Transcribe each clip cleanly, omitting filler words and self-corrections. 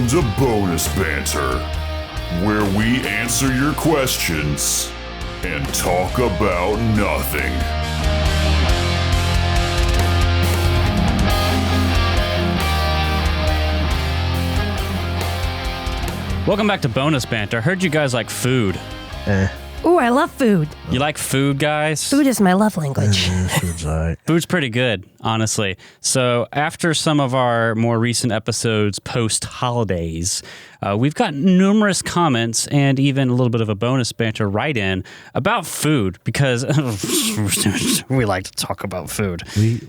Welcome to Bonus Banter, where we answer your questions and talk about nothing. Welcome back to Bonus Banter. I heard you guys like food. Ooh, I love food. You like food, guys? Food is my love language. Food's all right. Food's pretty good, honestly. So after some of our more recent episodes post-holidays, we've got numerous comments and even a little bit of a bonus banter write-in about food because we like to talk about food.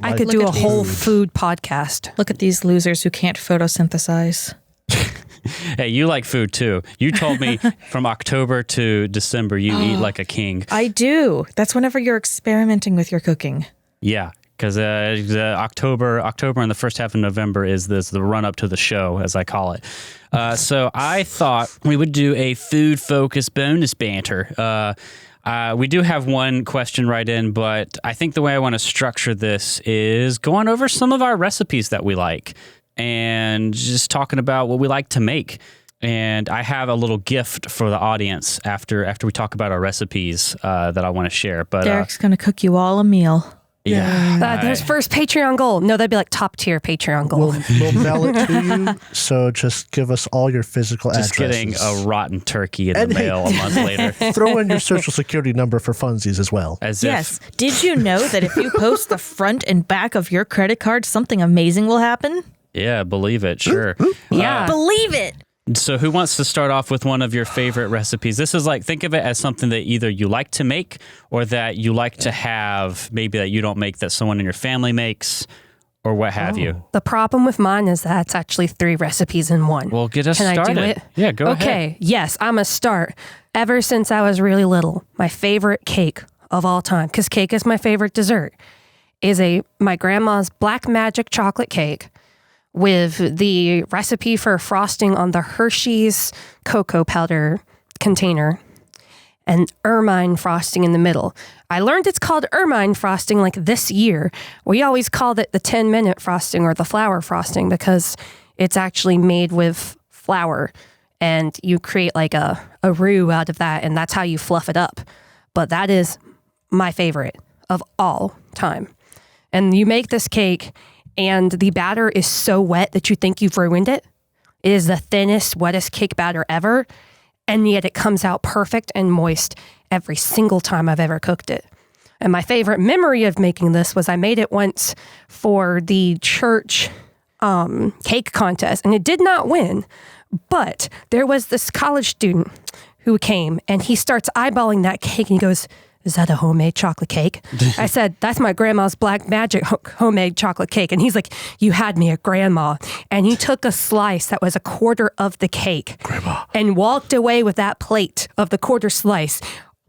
I could do a whole food podcast. Look at these losers who can't photosynthesize. Hey, you like food too. You told me from October to December you eat like a king. I do. That's whenever you're experimenting with your cooking. Yeah, because October and the first half of November is the run up to the show, as I call it. So I thought we would do a food focused bonus banter. We do have one question right in, but I think the way I want to structure this is going over some of our recipes that we like and just talking about what we like to make. And I have a little gift for the audience after we talk about our recipes that I want to share. But Derek's going to cook you all a meal. Yeah. There's first Patreon goal. No, that'd be like top tier Patreon goal. We'll mail it to you, so just give us all your physical just addresses. getting a rotten turkey in the mail a month later. Throw in your social security number for funsies as well. Yes. Did you know that if you post the front and back of your credit card, something amazing will happen? Yeah, believe it. Sure. Yeah. Believe it. So who wants to start off with one of your favorite recipes? This is like, think of it as something that either you like to make or that you like to have, maybe that you don't make, that someone in your family makes or what have you. The problem with mine is that it's actually 3 recipes in one. Well, get us Can started. I do it? Yeah, go ahead. Okay, yes, I'm a start. Ever since I was really little, my favorite cake of all time, because cake is my favorite dessert, is my grandma's Black Magic chocolate cake with the recipe for frosting on the Hershey's cocoa powder container and ermine frosting in the middle. I learned it's called ermine frosting like this year. We always called it the 10-minute frosting or the flour frosting because it's actually made with flour and you create like a roux out of that and that's how you fluff it up. But that is my favorite of all time. And you make this cake and the batter is so wet that you think you've ruined it. It is the thinnest, wettest cake batter ever, and yet it comes out perfect and moist every single time I've ever cooked it. And my favorite memory of making this was I made it once for the church cake contest, and it did not win, but there was this college student who came, and he starts eyeballing that cake, and he goes, "Is that a homemade chocolate cake?" I said, "That's my grandma's Black Magic homemade chocolate cake." And he's like, "You had me at grandma." And he took a slice that was a quarter of the cake and walked away with that plate of the quarter slice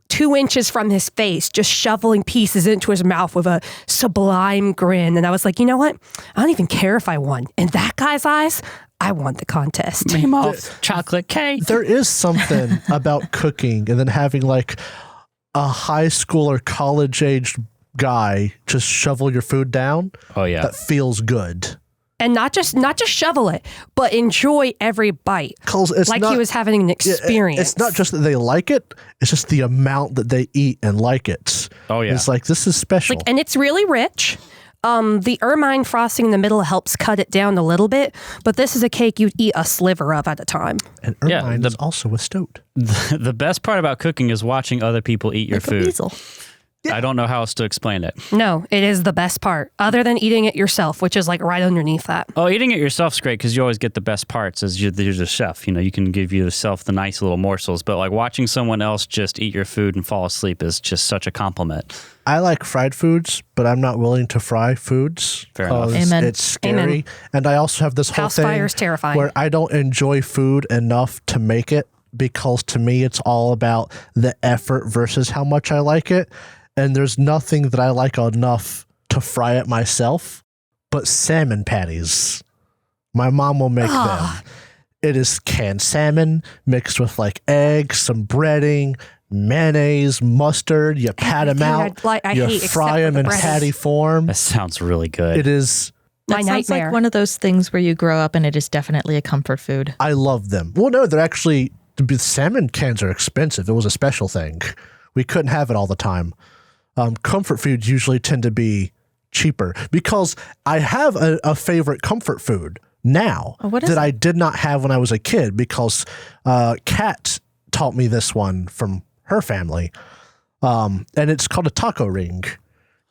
2 inches from his face, just shoveling pieces into his mouth with a sublime grin. And I was like, you know what? I don't even care if I won. In that guy's eyes, I won the contest. Chocolate cake. There is something about cooking and then having like a high school or college-aged guy just shovel your food down. Oh, yeah. That feels good. And not just shovel it, but enjoy every bite. Like he was having an experience. It's not just that they like it, it's just the amount that they eat and like it. Oh, yeah. It's like, this is special. And it's really rich. The ermine frosting in the middle helps cut it down a little bit, but this is a cake you'd eat a sliver of at a time. And ermine is also a stoat. The best part about cooking is watching other people eat your food. Weasel. I don't know how else to explain it. No, it is the best part, other than eating it yourself, which is like right underneath that. Oh, eating it yourself's great because you always get the best parts as you're the chef. You know, you can give yourself the nice little morsels, but like watching someone else just eat your food and fall asleep is just such a compliment. I like fried foods, but I'm not willing to fry foods. Fair enough. Amen. It's scary. Amen. And I also have this whole House thing fire is terrifying. where I don't enjoy food enough to make it because to me it's all about the effort versus how much I like it. And there's nothing that I like enough to fry it myself, but salmon patties. My mom will make them. It is canned salmon mixed with like eggs, some breading, mayonnaise, mustard. You pat them out. I you hate fry except them for in the breading. patty form. That sounds really good. It is My That sounds nightmare. like one of those things where you grow up and it is definitely a comfort food. I love them. Well, no, they're actually, the salmon cans are expensive. It was a special thing. We couldn't have it all the time. Comfort foods usually tend to be cheaper because I have a favorite comfort food now what is that it? I did not have when I was a kid because Kat taught me this one from her family. And it's called a taco ring.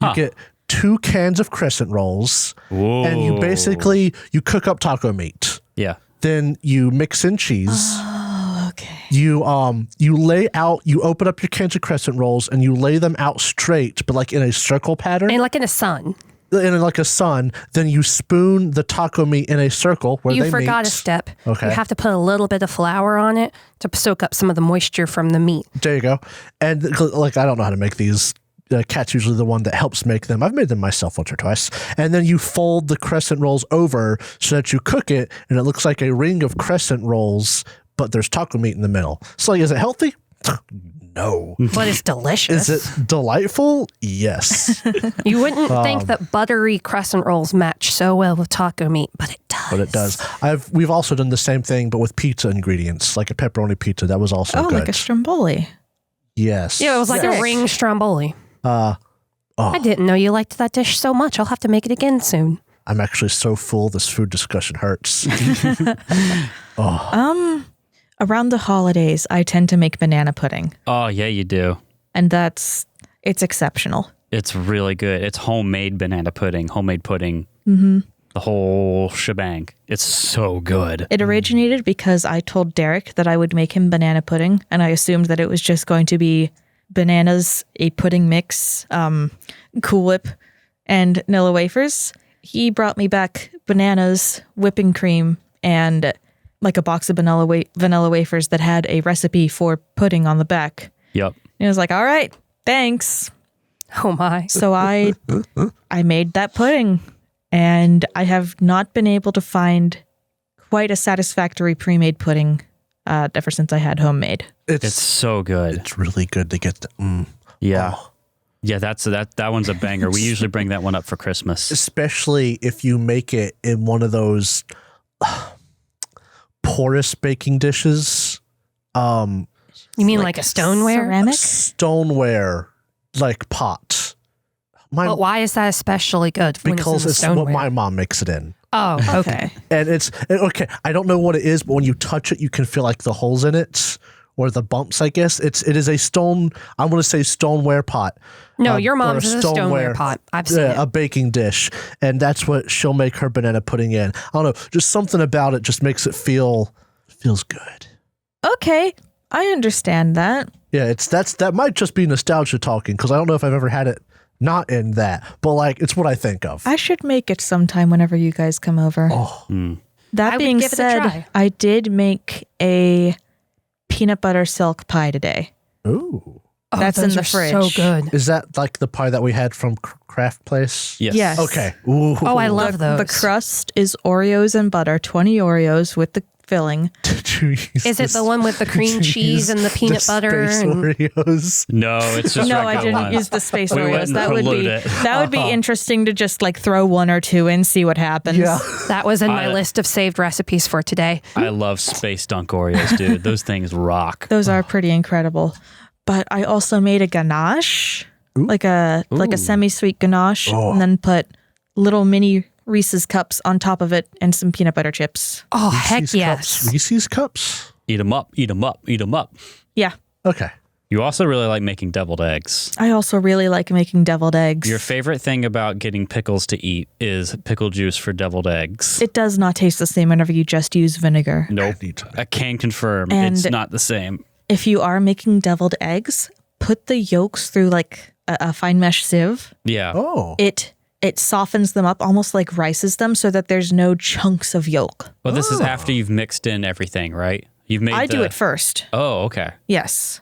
You get 2 cans of crescent rolls and you basically, you cook up taco meat. Yeah. Then you mix in cheese. Oh, okay. You lay out, you open up your cans of crescent rolls and you lay them out straight, but like in a circle pattern. And like in a sun. In like a sun. Then you spoon the taco meat in a circle where You they forgot meet. a step. Okay. You have to put a little bit of flour on it to soak up some of the moisture from the meat. There you go. And like, I don't know how to make these. Kat's usually the one that helps make them. I've made them myself once or twice. And then you fold the crescent rolls over so that you cook it and it looks like a ring of crescent rolls, but there's taco meat in the middle. So like, is it healthy? No. But it's delicious. Is it delightful? Yes. You wouldn't think that buttery crescent rolls match so well with taco meat, but it does. But it does. We've also done the same thing, but with pizza ingredients, like a pepperoni pizza. That was also Oh, good. like a stromboli. Yes. Yeah, it was like a Sick. ring stromboli. I didn't know you liked that dish so much. I'll have to make it again soon. I'm actually so full. This food discussion hurts. Around the holidays, I tend to make banana pudding, Oh, yeah, you do. and it's exceptional. It's really good. It's homemade banana pudding, homemade pudding, the whole shebang. It's so good. It originated because I told Derek that I would make him banana pudding, and I assumed that it was just going to be bananas, a pudding mix, Cool Whip, and Nilla wafers. He brought me back bananas, whipping cream, and like a box of vanilla wafers that had a recipe for pudding on the back. Yep. And I was like, all right, thanks. Oh my. So I made that pudding, and I have not been able to find quite a satisfactory pre-made pudding ever since I had homemade. It's so good. It's really good to get the, Yeah. Yeah, that one's a banger. We usually bring that one up for Christmas. especially if you make it in one of those porous baking dishes. You mean like a stoneware? Ceramic? Stoneware, like pot. But why is that especially good? When Because it's, it's in what stoneware? my mom makes it in. Oh, okay. And it's okay. I don't know what it is, but when you touch it, you can feel like the holes in it or the bumps. I guess it is a stone. I'm going to say stoneware pot. No, your or mom's is a stoneware pot. I've seen it. a baking dish, and that's what she'll make her banana pudding in. I don't know, just something about it just makes it feels good. Okay, I understand that. Yeah, that might just be nostalgia talking because I don't know if I've ever had it not in that, but like it's what I think of. I should make it sometime whenever you guys come over. That I would being give it a said, try. I did make a peanut butter silk pie today. Ooh, Oh, That's in those the are fridge. So good. is that like the pie that we had from Craft Place? Yes. Yes. Okay. Ooh. Oh, I love those. The crust is Oreos and butter, 20 Oreos with the filling. Is it the one with the cream cheese and the peanut butter? Space And, Oreos. No, it's just No, I regular didn't one. use the space We Oreos. wouldn't That would pollute be it. that would be interesting to just like throw one or two in, see what happens. Yeah. that was in my I- list of saved recipes for today. I love Space Dunk Oreos, dude. Those things rock. Those are pretty incredible. But I also made a ganache, like a semi-sweet ganache, and then put little mini Reese's cups on top of it and some peanut butter chips. Oh, heck Reese's yes. Cups. Reese's cups. Eat them up, eat them up, eat them up. Yeah. Okay. You also really like making deviled eggs. I also really like making deviled eggs. Your favorite thing about getting pickles to eat is pickle juice for deviled eggs. It does not taste the same whenever you just use vinegar. Nope. I can confirm And- it's not the same. If you are making deviled eggs, put the yolks through like a fine mesh sieve. Yeah. Oh. It softens them up, almost like rices them, so that there's no chunks of yolk. Well, this is after you've mixed in everything, right? You've made I do it first. Oh, okay. Yes.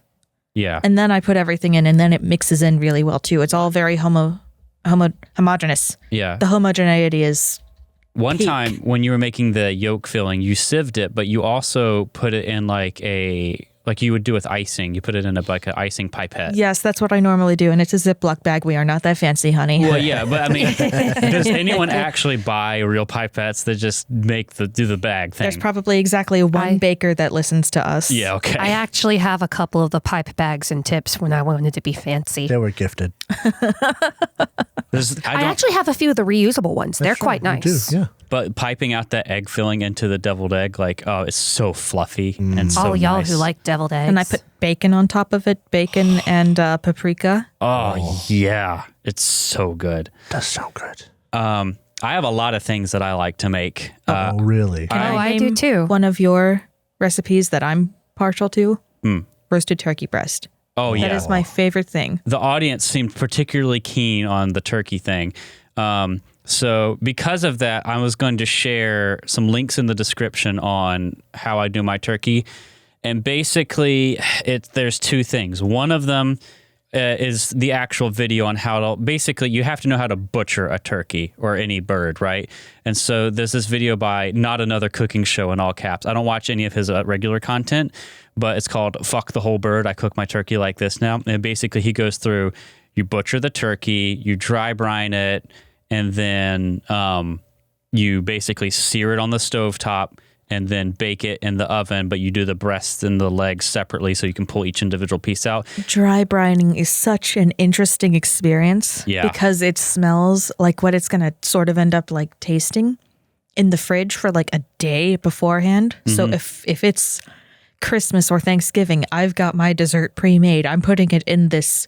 Yeah. And then I put everything in, and then it mixes in really well too. It's all very homogeneous. Yeah. The homogeneity is One peak. time when you were making the yolk filling, you sieved it, but you also put it in like a like you would do with icing. You put it in like an icing pipette. Yes, that's what I normally do, and it's a Ziploc bag. We are not that fancy, honey. Well, yeah, but I mean, does anyone actually buy real pipettes that just do the bag thing? There's probably exactly one baker that listens to us. Yeah, okay. I actually have a couple of the pipe bags and tips when I wanted to be fancy. They were gifted. I actually have a few of the reusable ones. They're quite nice. You do, yeah. But piping out that egg filling into the deviled egg, like, oh, it's so fluffy and so All y'all nice. who like deviled eggs. And I put bacon on top of it, bacon and paprika. Oh, yeah. It's so good. That's so good. I have a lot of things that I like to make. Oh, really? I do name too. One of your recipes that I'm partial to, roasted turkey breast. Oh, yeah. That is my favorite thing. The audience seemed particularly keen on the turkey thing. So because of that, I was going to share some links in the description on how I do my turkey. And basically, there's two things. One of them is the actual video on how to, basically, you have to know how to butcher a turkey or any bird, right? And so there's this video by Not Another Cooking Show in all caps. I don't watch any of his regular content, but it's called Fuck the Whole Bird. I cook my turkey like this now. And basically, he goes through, you butcher the turkey, you dry brine it, and then you basically sear it on the stovetop and then bake it in the oven, but you do the breasts and the legs separately so you can pull each individual piece out. Dry brining is such an interesting experience because it smells like what it's going to sort of end up like tasting in the fridge for like a day beforehand. So if it's Christmas or Thanksgiving, I've got my dessert pre-made. I'm putting it in this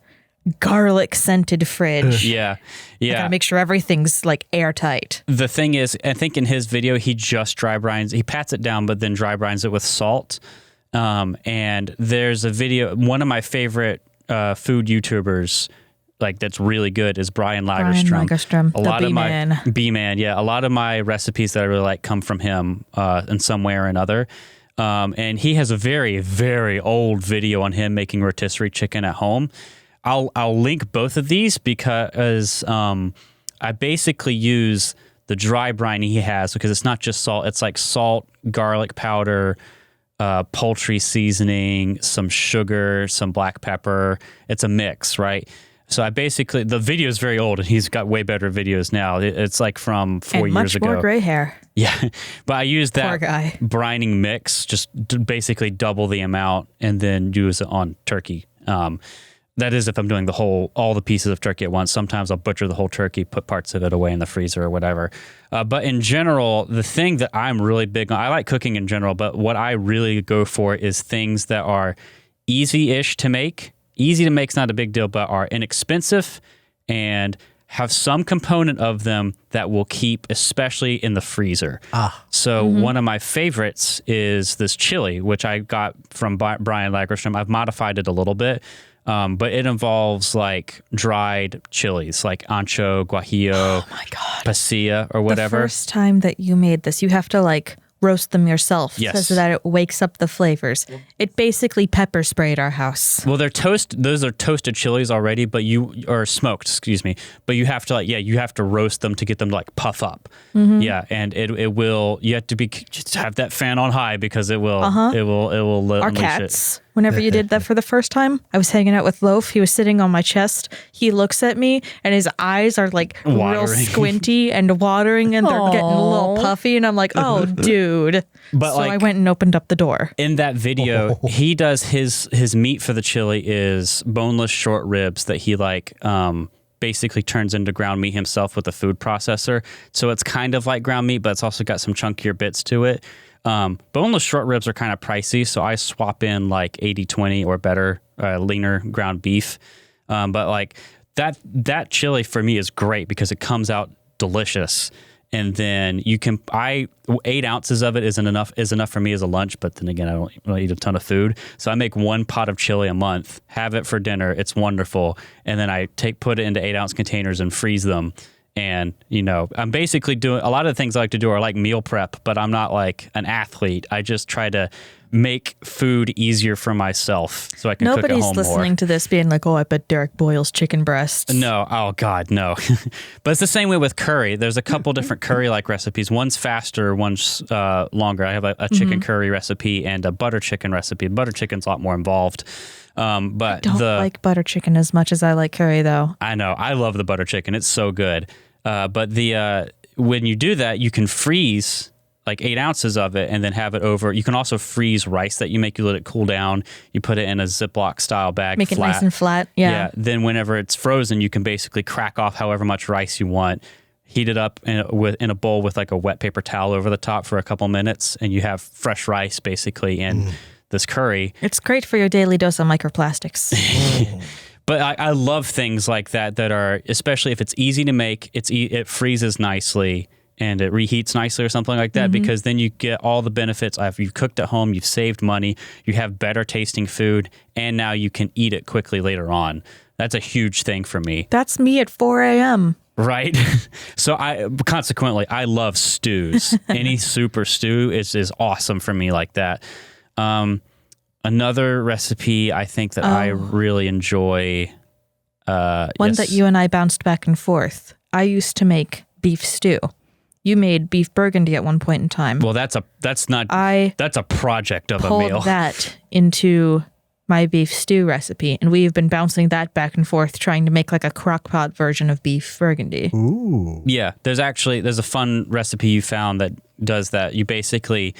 garlic scented fridge. Yeah. I gotta make sure everything's like airtight. The thing is, I think in his video, he just dry brines, he pats it down, but then dry brines it with salt. And there's a video, one of my favorite food YouTubers, like that's really good, is Brian Lagerstrom. The B-Man. B-Man, yeah. A lot of my recipes that I really like come from him in some way or another. And he has a very, very old video on him making rotisserie chicken at home. I'll link both of these because I basically use the dry brine he has because it's not just salt. It's like salt, garlic powder, poultry seasoning, some sugar, some black pepper. It's a mix, right? So I basically, the video is very old and he's got way better videos now. It's like from 4 years ago. And much more gray hair. Yeah, but I use that Poor guy. brining mix, just basically double the amount and then use it on turkey. That is if I'm doing all the pieces of turkey at once. Sometimes I'll butcher the whole turkey, put parts of it away in the freezer or whatever. But in general, the thing that I'm really big on, I like cooking in general, but what I really go for is things that are easy-ish to make. Easy to make is not a big deal, but are inexpensive and have some component of them that will keep, especially in the freezer. So one of my favorites is this chili, which I got from Brian Lagerstrom. I've modified it a little bit. But it involves like dried chilies, like ancho, guajillo, pasilla, or whatever. The first time that you made this, you have to like roast them yourself so that it wakes up the flavors. It basically pepper sprayed our house. Well, those are toasted chilies already, or smoked, excuse me. But you have to you have to roast them to get them to like puff up. Yeah, and it will. You have to just have that fan on high because it will. It will. Our unleash cats. Whenever you did that for the first time, I was hanging out with Loaf. He was sitting on my chest. He looks at me, and his eyes are like real squinty and watering, and they're getting a little puffy. And I'm like, "Oh, dude!" But so I went and opened up the door. In that video, he does his meat for the chili is boneless short ribs that he basically turns into ground meat himself with a food processor. So it's kind of like ground meat, but it's also got some chunkier bits to it. Boneless short ribs are kind of pricey, so I swap in like 80-20 or better, leaner ground beef. But like that chili for me is great because it comes out delicious. And then 8 ounces of it is enough for me as a lunch. But then again, I don't really eat a ton of food. So I make 1 pot of chili a month, have it for dinner. It's wonderful. And then I put it into 8-ounce containers and freeze them. And, I'm basically doing a lot of the things I like to do are like meal prep, but I'm not like an athlete. I just try to make food easier for myself so I can cook at home more. Nobody's listening to this being like, oh, I bet Derek boils chicken breasts. No. Oh, God, no. But it's the same way with curry. There's a couple different curry-like recipes. One's faster, one's longer. I have a chicken curry recipe and a butter chicken recipe. Butter chicken's a lot more involved. But I don't like butter chicken as much as I like curry, though. I know. I love the butter chicken. It's so good. But when you do that, you can freeze like 8 ounces of it and then have it over. You can also freeze rice that you make. You let it cool down. You put it in a Ziploc style bag. Make it nice and flat. Yeah. Then whenever it's frozen, you can basically crack off however much rice you want. Heat it up in a bowl with like a wet paper towel over the top for a couple minutes, and you have fresh rice basically in this curry. It's great for your daily dose of microplastics. But I love things like that are, especially if it's easy to make, it freezes nicely and it reheats nicely or something like that, because then you get all the benefits. You've cooked at home, you've saved money, you have better tasting food, and now you can eat it quickly later on. That's a huge thing for me. That's me at 4 a.m. Right? So consequently, I love stews. Any super stew is awesome for me like that. Another recipe I think that I really enjoy. One that you and I bounced back and forth. I used to make beef stew. You made beef burgundy at one point in time. Well, that's a project of a meal. Pulled that into my beef stew recipe, and we've been bouncing that back and forth, trying to make like a crock pot version of beef burgundy. Ooh. Yeah, there's a fun recipe you found that does that. You basically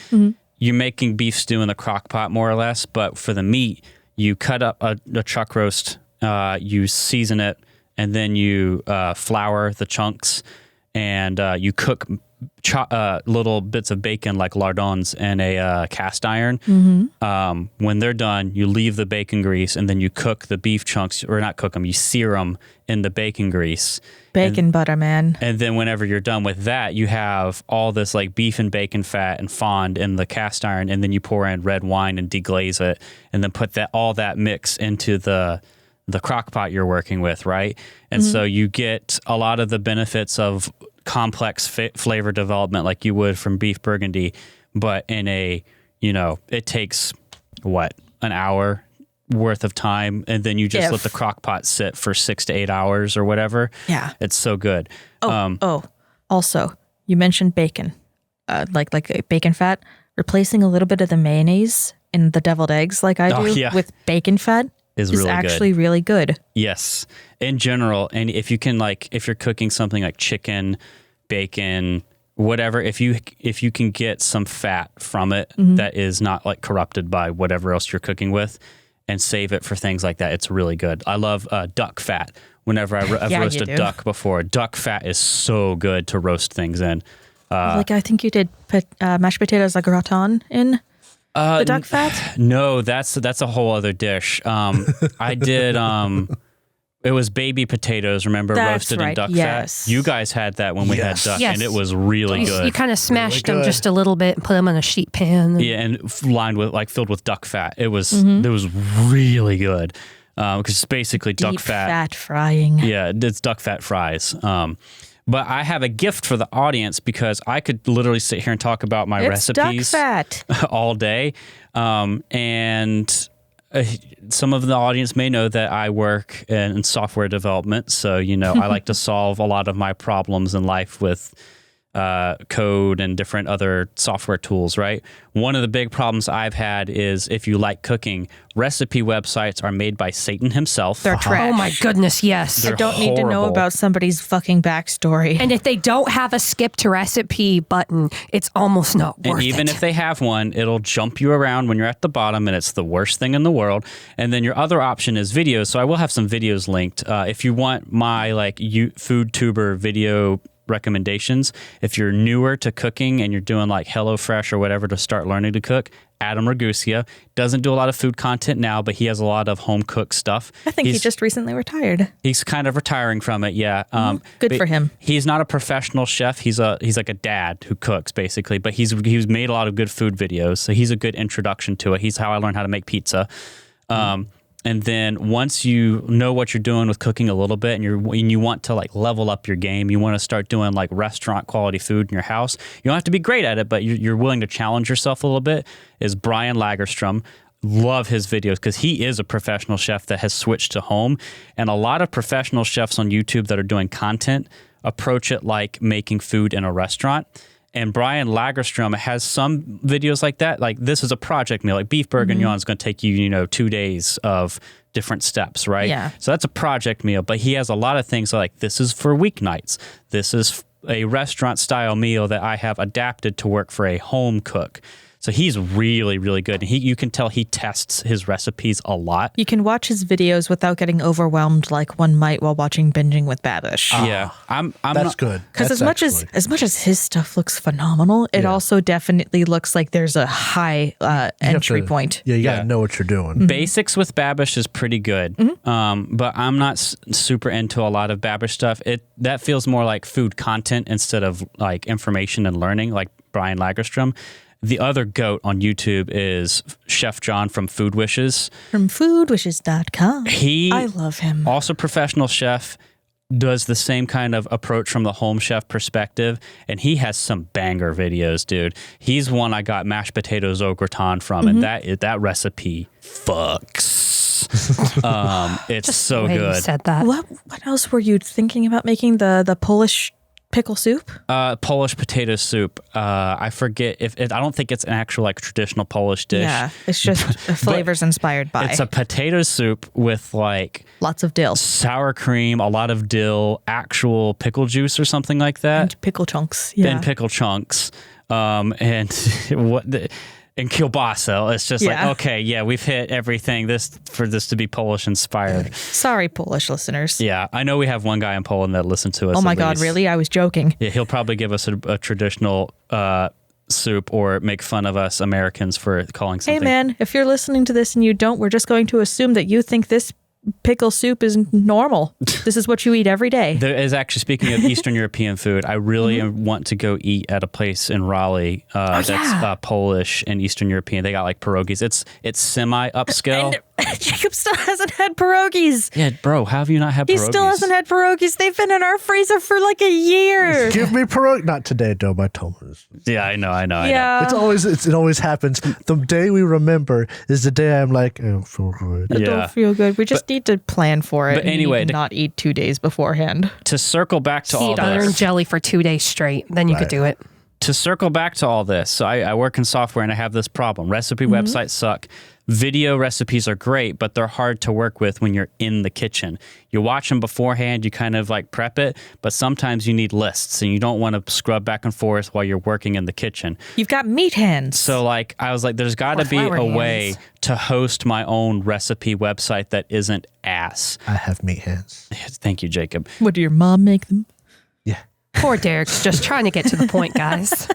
you're making beef stew in the crock pot more or less, but for the meat, you cut up a chuck roast, you season it, and then you flour the chunks. And you cook little bits of bacon like lardons in a cast iron. When they're done, you leave the bacon grease, and then you cook the beef chunks, or not cook them, you sear them in the bacon grease. Bacon butter, man. And then whenever you're done with that, you have all this like beef and bacon fat and fond in the cast iron, and then you pour in red wine and deglaze it, and then put all that mix into the crock pot you're working with, right? And so you get a lot of the benefits of complex flavor development like you would from beef burgundy, but in it takes, an hour worth of time, and then you just let the crock pot sit for 6 to 8 hours or whatever. Yeah. It's so good. Also, you mentioned bacon, like bacon fat. Replacing a little bit of the mayonnaise in the deviled eggs like I do with bacon fat is really actually good. Really good. Yes. In general, and if you can if you're cooking something like chicken, bacon, whatever, if you can get some fat from it that is not like corrupted by whatever else you're cooking with, and save it for things like that, it's really good. I love duck fat. Whenever I've roasted duck before, duck fat is so good to roast things in. I think you did put mashed potatoes like gratin in the duck fat? No, that's a whole other dish. I did. It was baby potatoes. Remember, roasted in duck fat. You guys had that when we had duck, and it was really good. You kind of smashed them just a little bit and put them in a sheet pan. And lined with filled with duck fat. It was really good because it's basically duck fat. Fat frying. Yeah, it's duck fat fries. But I have a gift for the audience because I could literally sit here and talk about my recipes duck fat. all day. And some of the audience may know that I work in software development. So, I like to solve a lot of my problems in life with code and different other software tools, right? One of the big problems I've had is if you like cooking, recipe websites are made by Satan himself. They're trash. Oh my goodness, yes. I don't need to know about somebody's fucking backstory. And if they don't have a skip to recipe button, it's almost not worth it. And even if they have one, it'll jump you around when you're at the bottom, and it's the worst thing in the world. And then your other option is videos. So I will have some videos linked. If you want my food tuber video recommendations, if you're newer to cooking and you're doing like HelloFresh or whatever to start learning to cook, Adam Ragusia doesn't do a lot of food content now, but he has a lot of home cooked stuff. I think he just recently retired. He's kind of retiring from it, yeah. Good for him. He's not a professional chef. He's like a dad who cooks basically, but he's made a lot of good food videos, so he's a good introduction to it. He's how I learned how to make pizza. And then once you know what you're doing with cooking a little bit and you want to like level up your game, you want to start doing like restaurant quality food in your house. You don't have to be great at it, but you're willing to challenge yourself a little bit, is Brian Lagerstrom. Love his videos because he is a professional chef that has switched to home. And a lot of professional chefs on YouTube that are doing content approach it like making food in a restaurant. And Brian Lagerstrom has some videos like that. Like, this is a project meal. Like, beef bourguignon is going to take you, 2 days of different steps, right? Yeah. So that's a project meal. But he has a lot of things like, this is for weeknights. This is a restaurant-style meal that I have adapted to work for a home cook. So he's really, really good. And you can tell he tests his recipes a lot. You can watch his videos without getting overwhelmed like one might while watching Binging with Babish. Yeah, I'm That's not, good. Because as much as his stuff looks phenomenal, it also definitely looks like there's a high entry point. Yeah, you got to know what you're doing. Basics with Babish is pretty good, but I'm not super into a lot of Babish stuff. That feels more like food content instead of like information and learning, like Brian Lagerstrom. The other goat on YouTube is Chef John from Food Wishes. From foodwishes.com. I love him. Also professional chef, does the same kind of approach from the home chef perspective, and he has some banger videos, dude. He's one I got mashed potatoes au gratin from, and that recipe fucks. It's Just so the way good. You said that. What else were you thinking about making? The Polish pickle soup? Polish potato soup. I forget I don't think it's an actual like traditional Polish dish. Yeah, it's just flavors inspired by. It's a potato soup with like lots of dill sour cream, a lot of dill, actual pickle juice or something like that. and pickle chunks. Yeah. And pickle chunks. And and kielbasa. It's just like, okay, yeah, we've hit everything for this to be Polish inspired. Sorry, Polish listeners. Yeah, I know we have one guy in Poland that listened to us. Oh my at God, least. really? I was joking. Yeah, he'll probably give us a traditional soup or make fun of us Americans for calling something. Hey man, if you're listening to this and you don't, we're just going to assume that you think this pickle soup is normal. This is what you eat every day. There is actually, speaking of Eastern European food, I really want to go eat at a place in Raleigh that's Polish and Eastern European. They got like pierogies. It's semi-upscale. And Jacob still hasn't had pierogies. Yeah, bro, how have you not had He pierogies? still hasn't had pierogies. They've been in our freezer for like a year. Give me pierogi. Not today, though. My Thomas. Yeah, I know. Yeah. It always happens. The day we remember is the day I'm like, I don't feel good. I don't feel good. We just need to plan for it. But anyway, and not eat 2 days beforehand. To circle back to all Eat iron this. jelly for 2 days straight. Then you could do it. To circle back to all this, so I work in software and I have this problem. Recipe websites suck. Video recipes are great, but they're hard to work with when you're in the kitchen. You watch them beforehand, you kind of like prep it, but sometimes you need lists and you don't want to scrub back and forth while you're working in the kitchen. You've got meat hands. So like I was like, there's got to be flour a way hands. to host my own recipe website that isn't ass. I have meat hands. Thank you, Jacob. What, did your mom make them? Yeah. Poor Derek's just trying to get to the point, guys.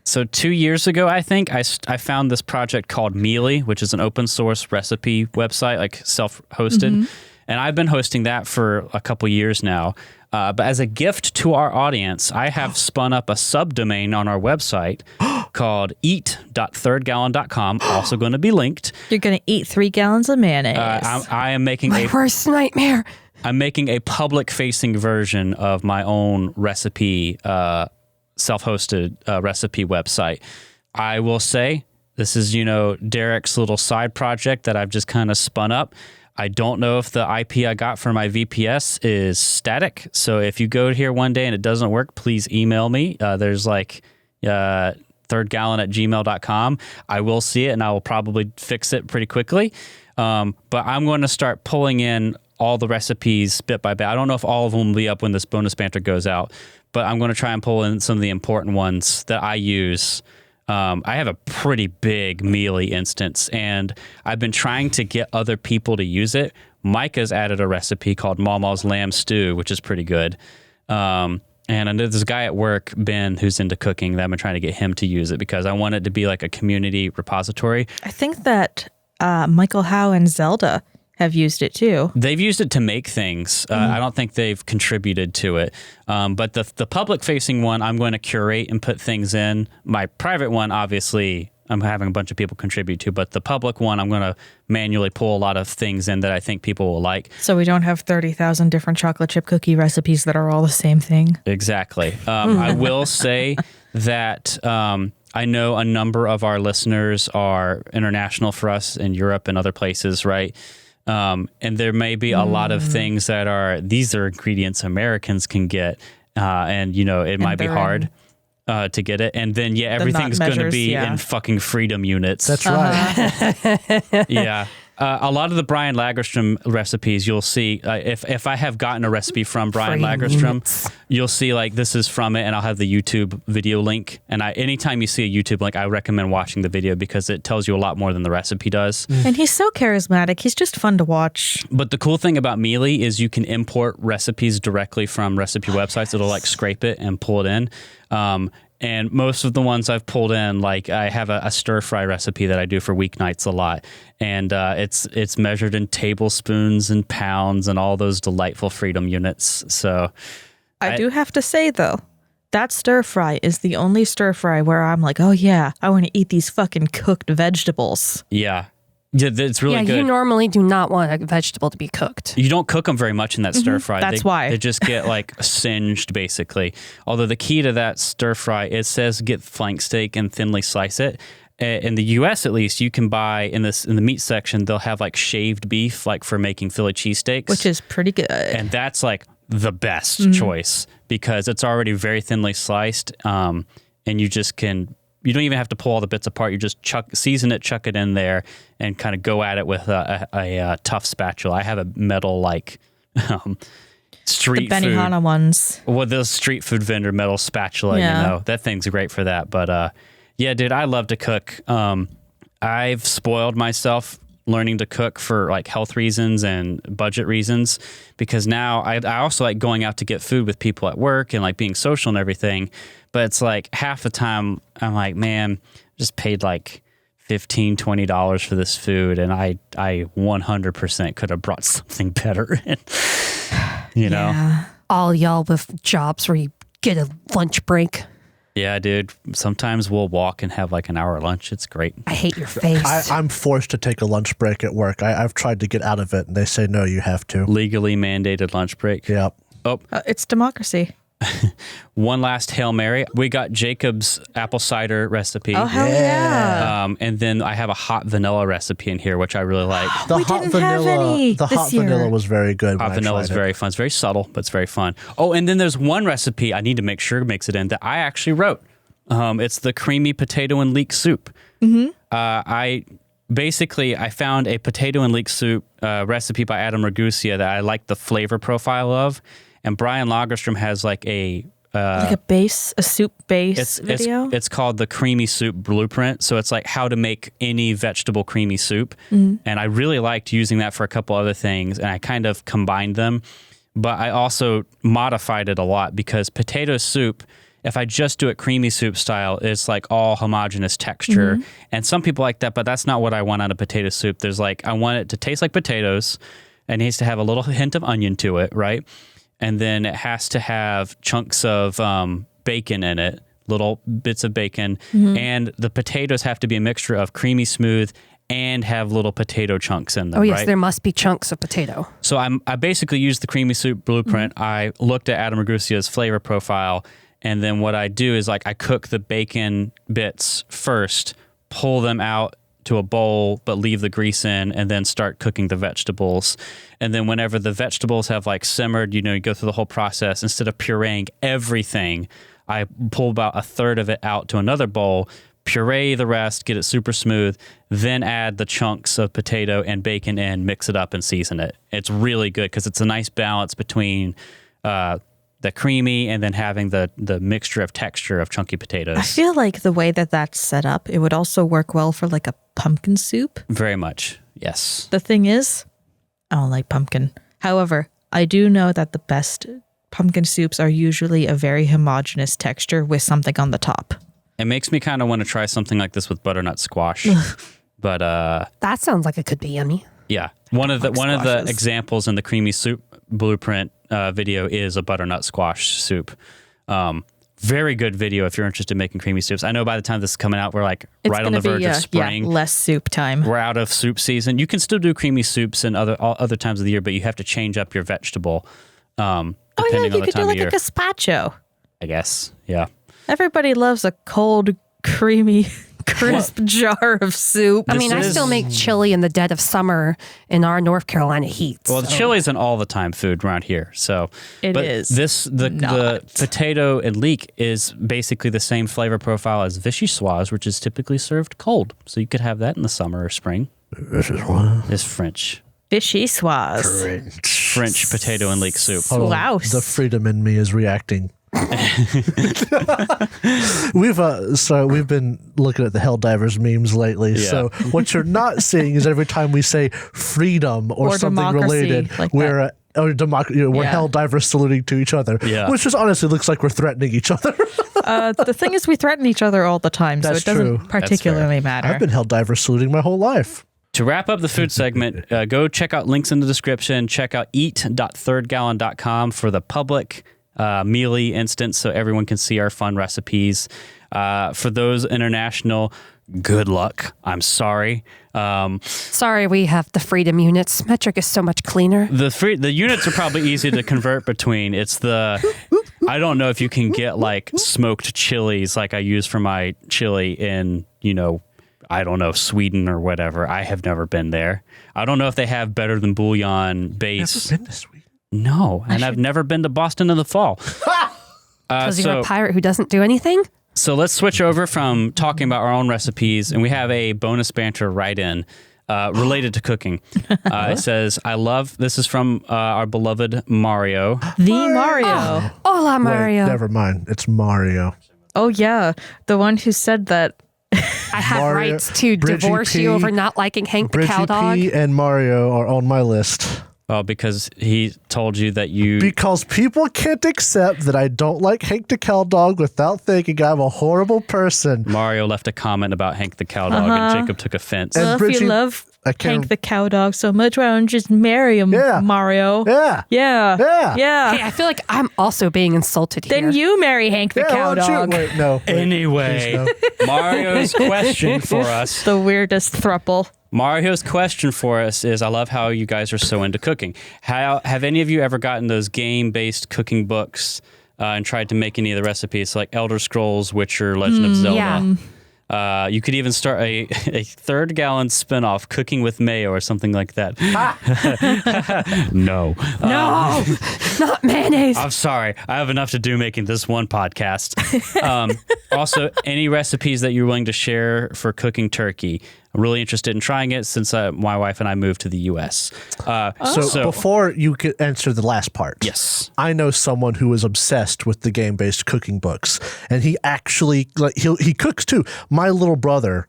So 2 years ago, I think, I found this project called Mealy, which is an open source recipe website, like self-hosted. And I've been hosting that for a couple years now. But as a gift to our audience, I have spun up a subdomain on our website called eat.thirdgallon.com, also going to be linked. You're going to eat 3 gallons of mayonnaise. I am making My worst nightmare. I'm making a public-facing version of my own recipe, self-hosted recipe website. I will say this is, Derek's little side project that I've just kind of spun up. I don't know if the IP I got for my VPS is static. So if you go here one day and it doesn't work, please email me. There's like thirdgallon@gmail.com. I will see it and I will probably fix it pretty quickly. But I'm going to start pulling in all the recipes bit by bit. I don't know if all of them will be up when this bonus banter goes out, but I'm going to try and pull in some of the important ones that I use. I have a pretty big Mealy instance, and I've been trying to get other people to use it. Micah's added a recipe called Mama's Lamb Stew, which is pretty good. And I know there's a guy at work, Ben, who's into cooking, that I've been trying to get him to use it because I want it to be like a community repository. I think that Michael Howe and Zelda have used it too. They've used it to make things. I don't think they've contributed to it. But the public-facing one, I'm going to curate and put things in. My private one, obviously, I'm having a bunch of people contribute to. But the public one, I'm going to manually pull a lot of things in that I think people will like. So we don't have 30,000 different chocolate chip cookie recipes that are all the same thing. Exactly. I will say that I know a number of our listeners are international for us in Europe and other places, right? And there may be a lot of things that these are ingredients Americans can get. And, it might be hard to get it. And then, everything's going to be in fucking freedom units. That's right. Yeah. A lot of the Brian Lagerstrom recipes, you'll see, if I have gotten a recipe from Brian Lagerstrom, you'll see like this is from it, and I'll have the YouTube video link. And anytime you see a YouTube link, I recommend watching the video because it tells you a lot more than the recipe does. And he's so charismatic. He's just fun to watch. But the cool thing about Mealy is you can import recipes directly from recipe websites. It'll like scrape it and pull it in. And most of the ones I've pulled in, like I have a stir fry recipe that I do for weeknights a lot. And it's measured in tablespoons and pounds and all those delightful freedom units. So I do have to say, though, that stir fry is the only stir fry where I'm like, oh, yeah, I want to eat these fucking cooked vegetables. Yeah. Yeah, it's really good. You normally do not want a vegetable to be cooked. You don't cook them very much in that stir fry. That's why. They just get like singed, basically. Although the key to that stir fry, it says get flank steak and thinly slice it. In the U.S., at least, you can buy in the meat section, they'll have like shaved beef, like for making Philly cheesesteaks. Which is pretty good. And that's like the best choice because it's already very thinly sliced. And you just can... You don't even have to pull all the bits apart. You just season it, chuck it in there, and kind of go at it with a tough spatula. I have a metal like street the food. The Benihana ones. Well, the street food vendor metal spatula, that thing's great for that. But yeah, dude, I love to cook. I've spoiled myself learning to cook for like health reasons and budget reasons because now I also like going out to get food with people at work and like being social and everything. But it's like half the time I'm like, man, just paid like $15, $20 for this food. And I 100% could have brought something better. you know, all y'all with jobs where you get a lunch break. Yeah, dude. Sometimes we'll walk and have like an hour lunch. It's great. I hate your face. I'm forced to take a lunch break at work. I've tried to get out of it, and they say, no, you have to. Legally mandated lunch break. Yep. Oh, it's democracy. One last Hail Mary. We got Jacob's apple cider recipe. Oh, hell yeah. And then I have a hot vanilla recipe in here, which I really like. The We hot didn't vanilla, have any the this hot year. vanilla was very good. Hot vanilla is very fun. It's very subtle, but it's very fun. Oh, and then there's one recipe I need to make sure makes it in that I actually wrote. It's the creamy potato and leek soup. Mm-hmm. I found a potato and leek soup recipe by Adam Ragusa that I like the flavor profile of, and Brian Lagerstrom has like a soup base video. It's called the Creamy Soup Blueprint. So it's like how to make any vegetable creamy soup, and I really liked using that for a couple other things, and I kind of combined them, but I also modified it a lot because potato soup, if I just do it creamy soup style, it's like all homogeneous texture. And some people like that, but that's not what I want out of potato soup. There's like, I want it to taste like potatoes and it needs to have a little hint of onion to it, right? And then it has to have chunks of bacon in it, little bits of bacon. And the potatoes have to be a mixture of creamy smooth and have little potato chunks in them. Oh, yes, right? there must be chunks of potato. So I basically used the Creamy Soup Blueprint. I looked at Adam Ragusa's flavor profile. And then what I do is like I cook the bacon bits first, pull them out to a bowl, but leave the grease in, and then start cooking the vegetables. And then whenever the vegetables have like simmered, you go through the whole process. Instead of pureeing everything, I pull about a third of it out to another bowl, puree the rest, get it super smooth, then add the chunks of potato and bacon in, mix it up and season it. It's really good because it's a nice balance between the creamy and then having the mixture of texture of chunky potatoes. I feel like the way that that's set up, it would also work well for like a pumpkin soup. Very much, yes. The thing is, I don't like pumpkin. However, I do know that the best pumpkin soups are usually a very homogeneous texture with something on the top. It makes me kind of want to try something like this with butternut squash. But that sounds like it could be yummy. Yeah. One of the examples in the Creamy Soup Blueprint video is a butternut squash soup. Very good video if you're interested in making creamy soups. I know by the time this is coming out, we're like It's right on the gonna verge of spring. less soup time. We're out of soup season. You can still do creamy soups in other times of the year, but you have to change up your vegetable depending Oh yeah, on you the could time do like of year. a gazpacho. I guess. Yeah. Everybody loves a cold, creamy, crisp jar of soup. I mean, I still make chili in the dead of summer in our North Carolina heat. Well, so. chili isn't all the time food around here, so It but is the not. potato and leek is basically the same flavor profile as vichyssoise, which is typically served cold. So you could have that in the summer or spring. This is what? It's French Vichyssoise. potato and leek soup. Hold on. Louse. The freedom in me is reacting. We've been looking at the Helldivers memes lately. Yeah. So what you're not seeing is every time we say freedom or something democracy, related, like we're we're Yeah. Helldivers saluting to each other. Yeah. Which just honestly looks like we're threatening each other. The thing is, we threaten each other all the time, so That's it doesn't true. particularly matter. I've been Helldivers saluting my whole life. To wrap up the food segment, go check out links in the description. Check out eat.thirdgallon.com for the public mealy instance so everyone can see our fun recipes. For those international, good luck. I'm sorry. Sorry, we have the freedom units. Metric is so much cleaner. The units are probably easy to convert between. It's I don't know if you can get like smoked chilies like I use for my chili in, I don't know, Sweden or whatever. I have never been there. I don't know if they have better than bouillon base. Never been this week. No, and I've never been to Boston in the fall. Because you're a pirate who doesn't do anything? So let's switch over from talking about our own recipes, and we have a bonus banter write-in related to cooking. It says, this is from our beloved Mario. The Mario. Hola, Mario. Wait, never mind. It's Mario. Oh yeah, the one who said that. I have Mario, rights to Bridgie divorce P, you over not liking Hank the Bridgie Cowdog. P and Mario are on my list. Oh, because he told you that you... Because people can't accept that I don't like Hank the Cowdog without thinking I'm a horrible person. Mario left a comment about Hank the Cowdog, and Jacob took offense. And Well, if Bridgie- you love I can't- Hank the Cowdog so much, why don't you just marry him, Yeah. Mario? Yeah. Yeah. Yeah. Yeah. Hey, I feel like I'm also being insulted here. Then you marry Hank the Yeah, why don't you- Cowdog. Wait, no. Wait, Anyway, please, Mario's question for us. The weirdest thruple. Mario's question for us is, I love how you guys are so into cooking. Have any of you ever gotten those game-based cooking books and tried to make any of the recipes, like Elder Scrolls, Witcher, Legend of Zelda? yeah. You could even start a third gallon spinoff, Cooking with Mayo or something like that. No. No, not mayonnaise. I'm sorry. I have enough to do making this one podcast. Also, any recipes that you're willing to share for cooking turkey? I'm really interested in trying it since my wife and I moved to the U.S. So before you could answer the last part, Yes. I know someone who is obsessed with the game-based cooking books, and he actually he cooks too. My little brother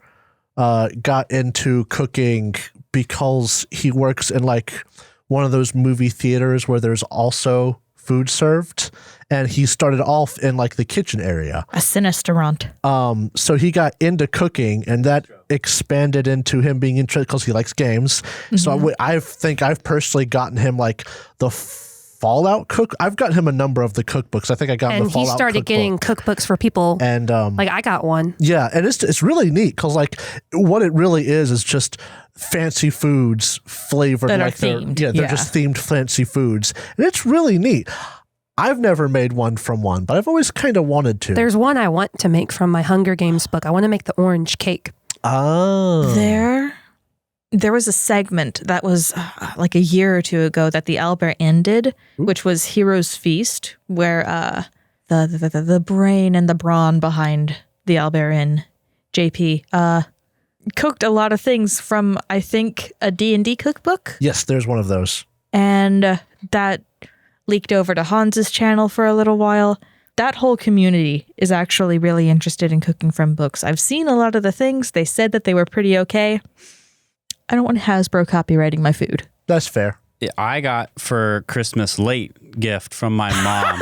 got into cooking because he works in like one of those movie theaters where there's also food served, and he started off in like the kitchen area. A sinisterant. So he got into cooking, and that expanded into him being interested because he likes games. So I think I've personally gotten him like the Fallout cook. I've gotten him a number of the cookbooks. I think I got him and the Fallout he started cookbook. getting cookbooks for people. And Like I got one. yeah, and it's really neat because like what it really is just fancy foods flavored That are like they're themed, they're yeah. just themed fancy foods, and it's really neat. I've never made one from one, but I've always kind of wanted to. There's one I want to make from my Hunger Games book. I want to make the orange cake. Oh, There was a segment that was like a year or two ago that the Albert Inn did, which was Hero's Feast, where the brain and the brawn behind the Albert Inn, JP, cooked a lot of things from, I think, a D&D cookbook. yes, there's one of those. And that leaked over to Hans's channel for a little while. That whole community is actually really interested in cooking from books. I've seen a lot of the things. They said that they were pretty okay. I don't want Hasbro copywriting my food. That's fair. I got for Christmas late gift from my mom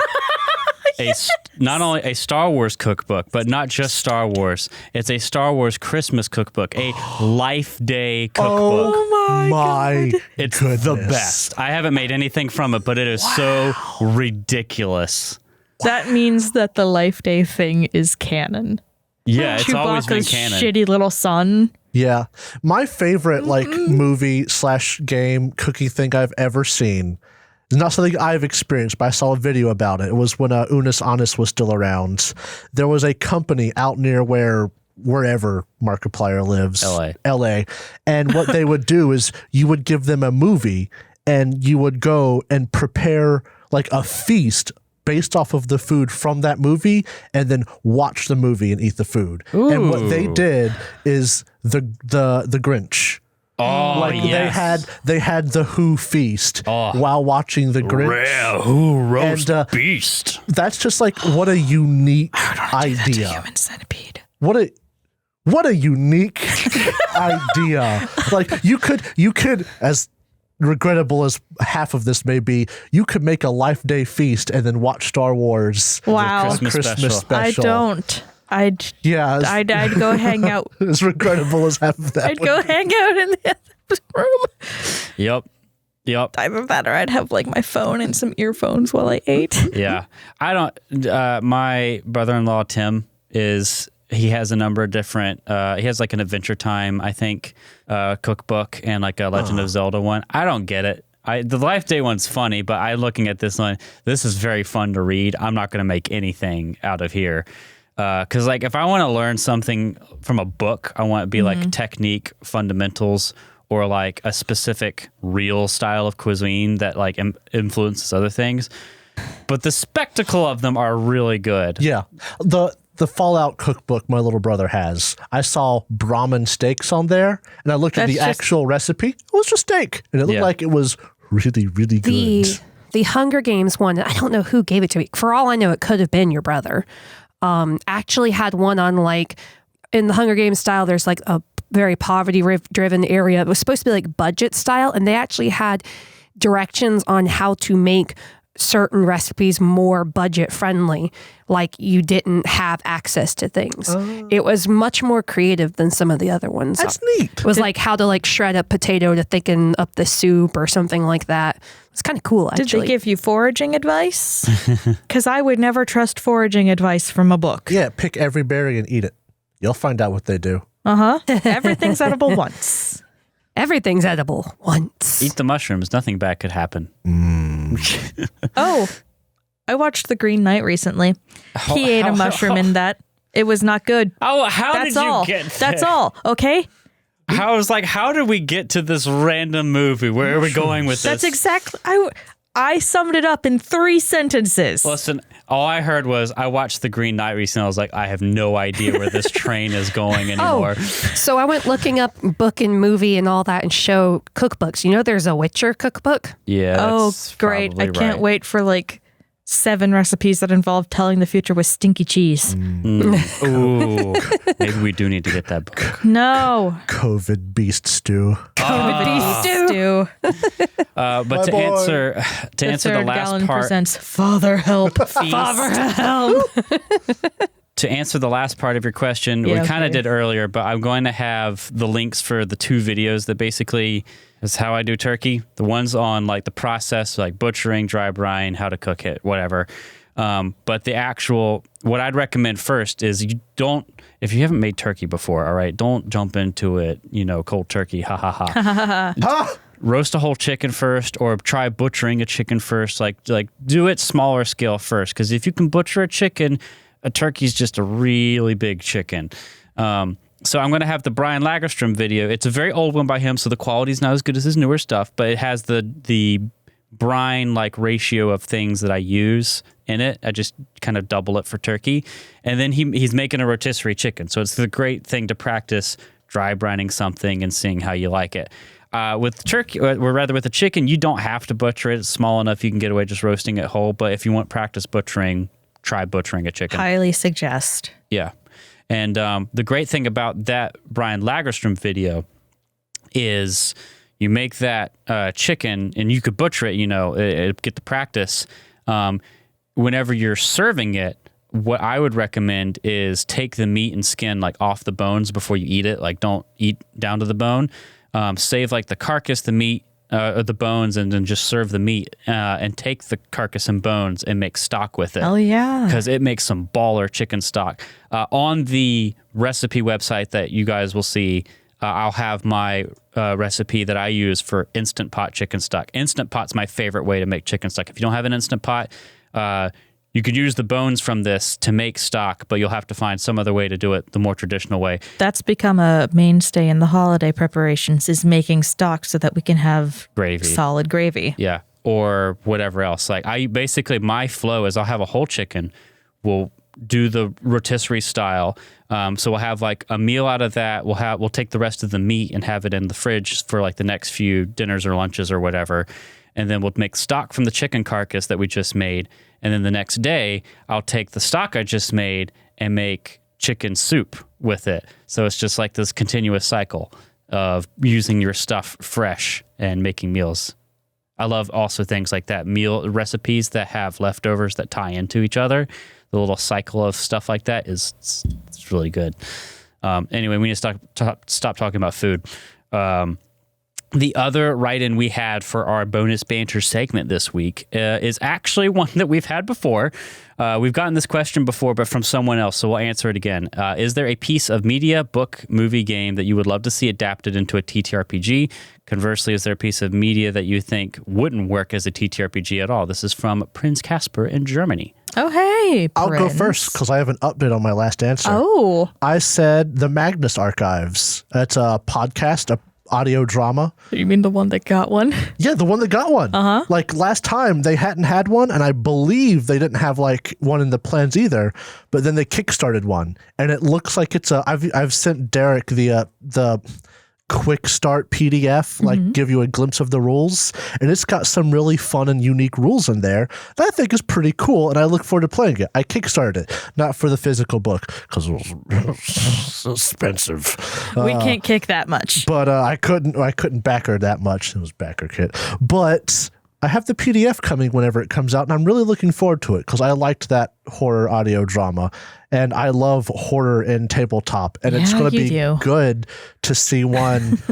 not only a Star Wars cookbook, but not just Star Wars. It's a Star Wars Christmas cookbook, a Life Day cookbook. Oh My It's goodness. the best. I haven't made anything from it, but it is so ridiculous. That means that the Life Day thing is canon. Yeah, it's always been Chewbacca's canon. shitty little son. Yeah. My favorite like movie/game cookie thing I've ever seen. It's not something I've experienced, but I saw a video about it. It was when Unis Honest was still around. There was a company out near wherever Markiplier lives. LA. And what they would do is you would give them a movie and you would go and prepare like a feast based off of the food from that movie and then watch the movie and eat the food. Ooh. And what they did is the Grinch. Oh, Like yes. they had the Who feast while watching the Grinch. Rare Who roast And, beast. That's just like what a unique idea. Human centipede. What a unique idea. Like you could as regrettable as half of this may be, you could make a Life Day feast and then watch Star Wars. Wow. Christmas special. I don't. I'd go hang out. As regrettable as half of that. I'd go hang out in the other room. Yep. I'm better. I'd have like my phone and some earphones while I ate. Yeah. I don't, my brother-in-law, Tim, he has a number of different, he has like an Adventure Time, I think, cookbook and like a Legend of Zelda one. I don't get it. The Life Day one's funny, but looking at this one, this is very fun to read. I'm not going to make anything out of here. Because like if I want to learn something from a book, I want it to be like technique, fundamentals, or like a specific real style of cuisine that like influences other things. But the spectacle of them are really good. Yeah. The Fallout cookbook my little brother has, I saw Brahmin steaks on there, and I looked at the actual recipe. It was just steak, and it looked like it was really, really good. The Hunger Games one, I don't know who gave it to me. For all I know, it could have been your brother. Actually had one on like, in the Hunger Games style, there's like a very poverty-driven area. It was supposed to be like budget style, and they actually had directions on how to make certain recipes more budget friendly, like you didn't have access to things. It was much more creative than some of the other ones. That's neat. It was like how to like shred a potato to thicken up the soup or something like that. It's kind of cool, actually. Did they give you foraging advice? Because I would never trust foraging advice from a book. Yeah, pick every berry and eat it. You'll find out what they do. Everything's edible once. Everything's edible once. Eat the mushrooms. Nothing bad could happen. Oh, I watched The Green Knight recently. He ate a mushroom in that. It was not good. Oh, how That's did you all. get there? That's all. Okay. How did we get to this random movie? Where are we going with That's this? exactly. I summed it up in 3 sentences. Listen, all I heard was I watched The Green Knight recently. I was like, I have no idea where this train is going anymore. So I went looking up book and movie and all that and show cookbooks. You know, there's a Witcher cookbook. Yeah. Oh, that's great. I probably can't right. wait for like 7 recipes that involve telling the future with stinky cheese. Ooh, maybe we do need to get that book. No. COVID beast stew. Stew. But to answer the last Gallon part, presents Father Help. to answer the last part of your question, Yeah, we kind of okay. did earlier, but I'm going to have the links for the 2 videos that basically is how I do turkey. The ones on like the process, like butchering, dry brine, how to cook it, whatever. But the actual, what I'd recommend first is if you haven't made turkey before, all right, don't jump into it, cold turkey, ha ha ha. Roast a whole chicken first, or try butchering a chicken first. Like do it smaller scale first, because if you can butcher a chicken, a turkey's just a really big chicken. So I'm going to have the Brian Lagerstrom video. It's a very old one by him, so the quality's not as good as his newer stuff, but it has the brine like ratio of things that I use in it. I just kind of double it for turkey. And then he's making a rotisserie chicken. So it's the great thing to practice dry brining something and seeing how you like it. With turkey, or rather with the chicken, you don't have to butcher it. It's small enough you can get away just roasting it whole. But if you want practice butchering, try butchering a chicken. Highly suggest. Yeah. And the great thing about that Brian Lagerstrom video is you make that chicken and you could butcher it, get the practice. Whenever you're serving it, what I would recommend is take the meat and skin like off the bones before you eat it. Like don't eat down to the bone. Save like the carcass, the meat, the bones and then just serve the meat and take the carcass and bones and make stock with it. Oh, yeah. Because it makes some baller chicken stock. On the recipe website that you guys will see, I'll have my recipe that I use for Instant Pot chicken stock. Instant Pot's my favorite way to make chicken stock. If you don't have an Instant Pot, you could use the bones from this to make stock, but you'll have to find some other way to do it the more traditional way. That's become a mainstay in the holiday preparations, is making stock so that we can have Gravy. solid gravy. Yeah, or whatever else. Like my flow is I'll have a whole chicken. We'll do the rotisserie style. So we'll have like a meal out of that. We'll take the rest of the meat and have it in the fridge for like the next few dinners or lunches or whatever. And then we'll make stock from the chicken carcass that we just made. And then the next day, I'll take the stock I just made and make chicken soup with it. So it's just like this continuous cycle of using your stuff fresh and making meals. I love also things like that, meal recipes that have leftovers that tie into each other. The little cycle of stuff like that it's really good. Anyway, we need to stop talking about food. The other write-in we had for our bonus banter segment this week is actually one that we've had before. We've gotten this question before, but from someone else, so we'll answer it again. Is there a piece of media, book, movie, game that you would love to see adapted into a TTRPG? Conversely, is there a piece of media that you think wouldn't work as a TTRPG at all? This is from Prince Casper in Germany. Oh, hey, I'll go Prince. first because I have an update on my last answer. Oh. I said the Magnus Archives. It's a podcast, a audio drama. You mean the one that got one? Yeah, the one that got one. Uh-huh. Like last time they hadn't had one, and I believe they didn't have like one in the plans either. But then they kickstarted one, and it looks like it's a. I've sent Derek the quick start PDF, like give you a glimpse of the rules, and it's got some really fun and unique rules in there that I think is pretty cool, and I look forward to playing it. I kickstarted it, not for the physical book because it was expensive. We can't kick that much. But I couldn't backer that much. It was backer kit. But I have the PDF coming whenever it comes out, and I'm really looking forward to it because I liked that horror audio drama, and I love horror in tabletop, and it's going to be good to see one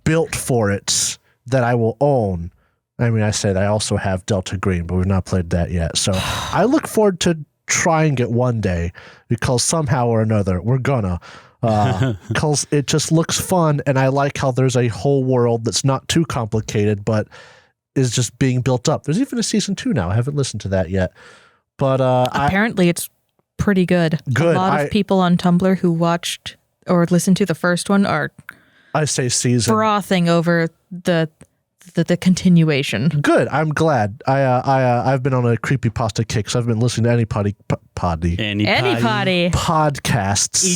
built for it that I will own. I mean, I said I also have Delta Green, but we've not played that yet. So I look forward to trying it one day because somehow or another we're gonna. Because it just looks fun, and I like how there's a whole world that's not too complicated, but is just being built up. There's even a season 2 now. I haven't listened to that yet. But apparently it's pretty good. Good. A lot of people on Tumblr who watched or listened to the first one are frothing over the continuation. Good. I'm glad. I've been on a creepypasta kick, so I've been listening to any podcasts.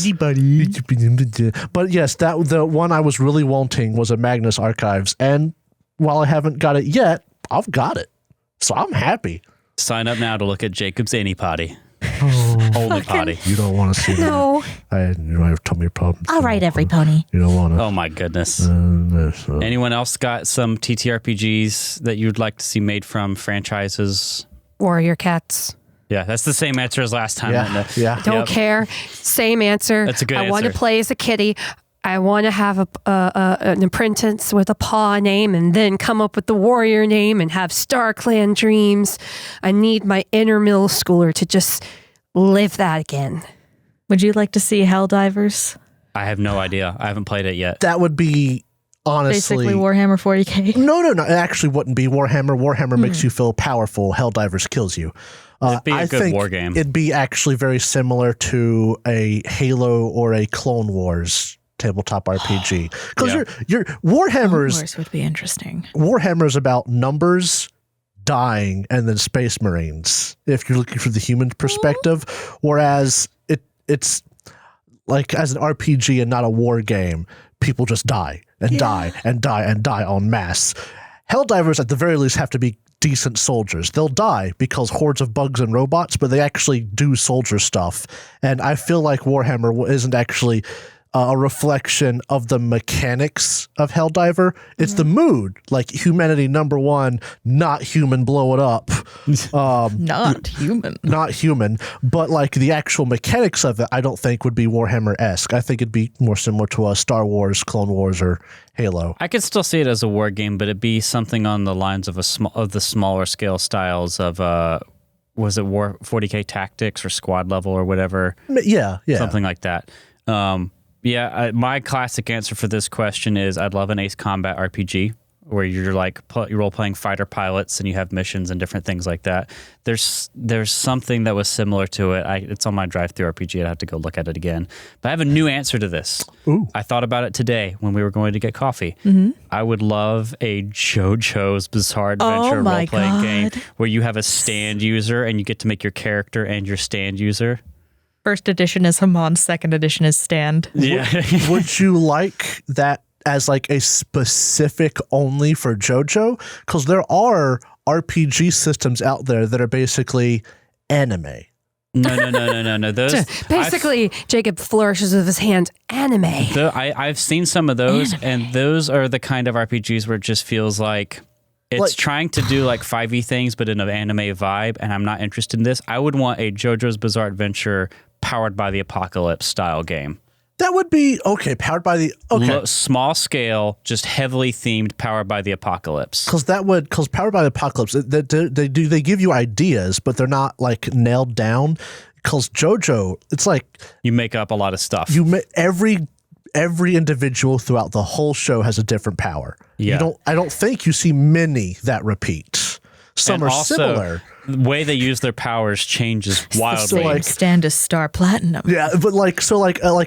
Anybody. But yes, the one I was really wanting was a Magnus Archives, and while I haven't got it yet, I've got it. So I'm happy. Sign up now to look at Jacob's Potty. Oh, Only potty. You don't want to see No. that. I've told me problems. I'll write every pony. You don't want to. Oh my goodness. Anyone else got some TTRPGs that you'd like to see made from franchises? Warrior Cats. Yeah, that's the same answer as last time. Yeah. Don't care. Same answer. That's a good I want to answer. play as a kitty. I want to have an apprentice with a paw name and then come up with the warrior name and have StarClan dreams. I need my inner middle schooler to just live that again. Would you like to see Helldivers? I have no idea. I haven't played it yet. That would be honestly Basically Warhammer 40K. No. It actually wouldn't be Warhammer. Warhammer makes you feel powerful. Helldivers kills you. It'd be a I good think war game. It'd be actually very similar to a Halo or a Clone Wars tabletop RPG. Because your Warhammer's Wars would be interesting. Warhammer's about numbers, dying, and then Space Marines, if you're looking from the human perspective. Whereas it's like as an RPG and not a war game, people just die and die and die and die en masse. Helldivers at the very least have to be decent soldiers. They'll die because hordes of bugs and robots, but they actually do soldier stuff. And I feel like Warhammer isn't actually a reflection of the mechanics of Helldiver. It's the mood, like humanity number one, not human, blow it up. Not human. Not human, but like the actual mechanics of it, I don't think would be Warhammer-esque. I think it'd be more similar to a Star Wars, Clone Wars, or Halo. I could still see it as a war game, but it'd be something on the lines of the smaller scale styles of was it War 40K Tactics or Squad Level or whatever? Yeah. Something like that. My classic answer for this question is I'd love an Ace Combat RPG where you're like you're role playing fighter pilots and you have missions and different things like that. There's something that was similar to it. It's on my drive-through RPG. I'd have to go look at it again. But I have a new answer to this. Ooh. I thought about it today when we were going to get coffee. I would love a JoJo's Bizarre Adventure role-playing game where you have a stand user and you get to make your character and your stand user. First edition is Haman, second edition is Stand. Yeah. Would you like that as like a specific only for JoJo? Because there are RPG systems out there that are basically anime. No. Those Basically, Jacob flourishes with his hands. Anime. I've seen some of those, and those are the kind of RPGs where it just feels like it's trying to do like 5e things, but in an anime vibe, and I'm not interested in this. I would want a JoJo's Bizarre Adventure powered by the apocalypse style game. That would be powered by the small scale, just heavily themed, powered by the apocalypse. Because powered by the apocalypse, they give you ideas, but they're not like nailed down. Because JoJo, it's like you make up a lot of stuff. Every individual throughout the whole show has a different power. Yeah. I don't think you see many that repeat. Some are similar. The way they use their powers changes wildly. So, Stand is Star Platinum. Yeah, but like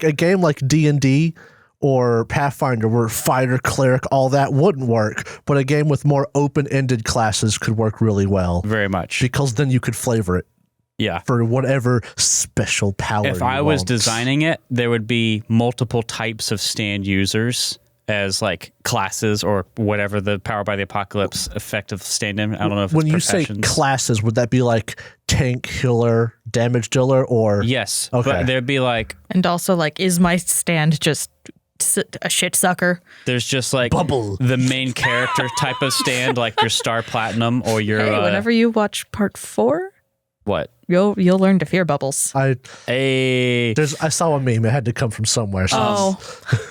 a game like D&D or Pathfinder where fighter, cleric, all that wouldn't work, but a game with more open-ended classes could work really well. Very much. Because then you could flavor it. Yeah. For whatever special power If you I was want. designing it, there would be multiple types of stand users as like classes or whatever the Power by the Apocalypse effective stand-in. I don't know if when it's you say classes, would that be like tank, healer, damage dealer, or yes? Okay. But there'd be like, And also, like, is my stand just a shit sucker? there's just like Bubble. the main character type of stand, like your Star Platinum or your Hey, whenever you watch part 4, what? you'll learn to fear bubbles. I saw a meme. It had to come from somewhere. So Oh,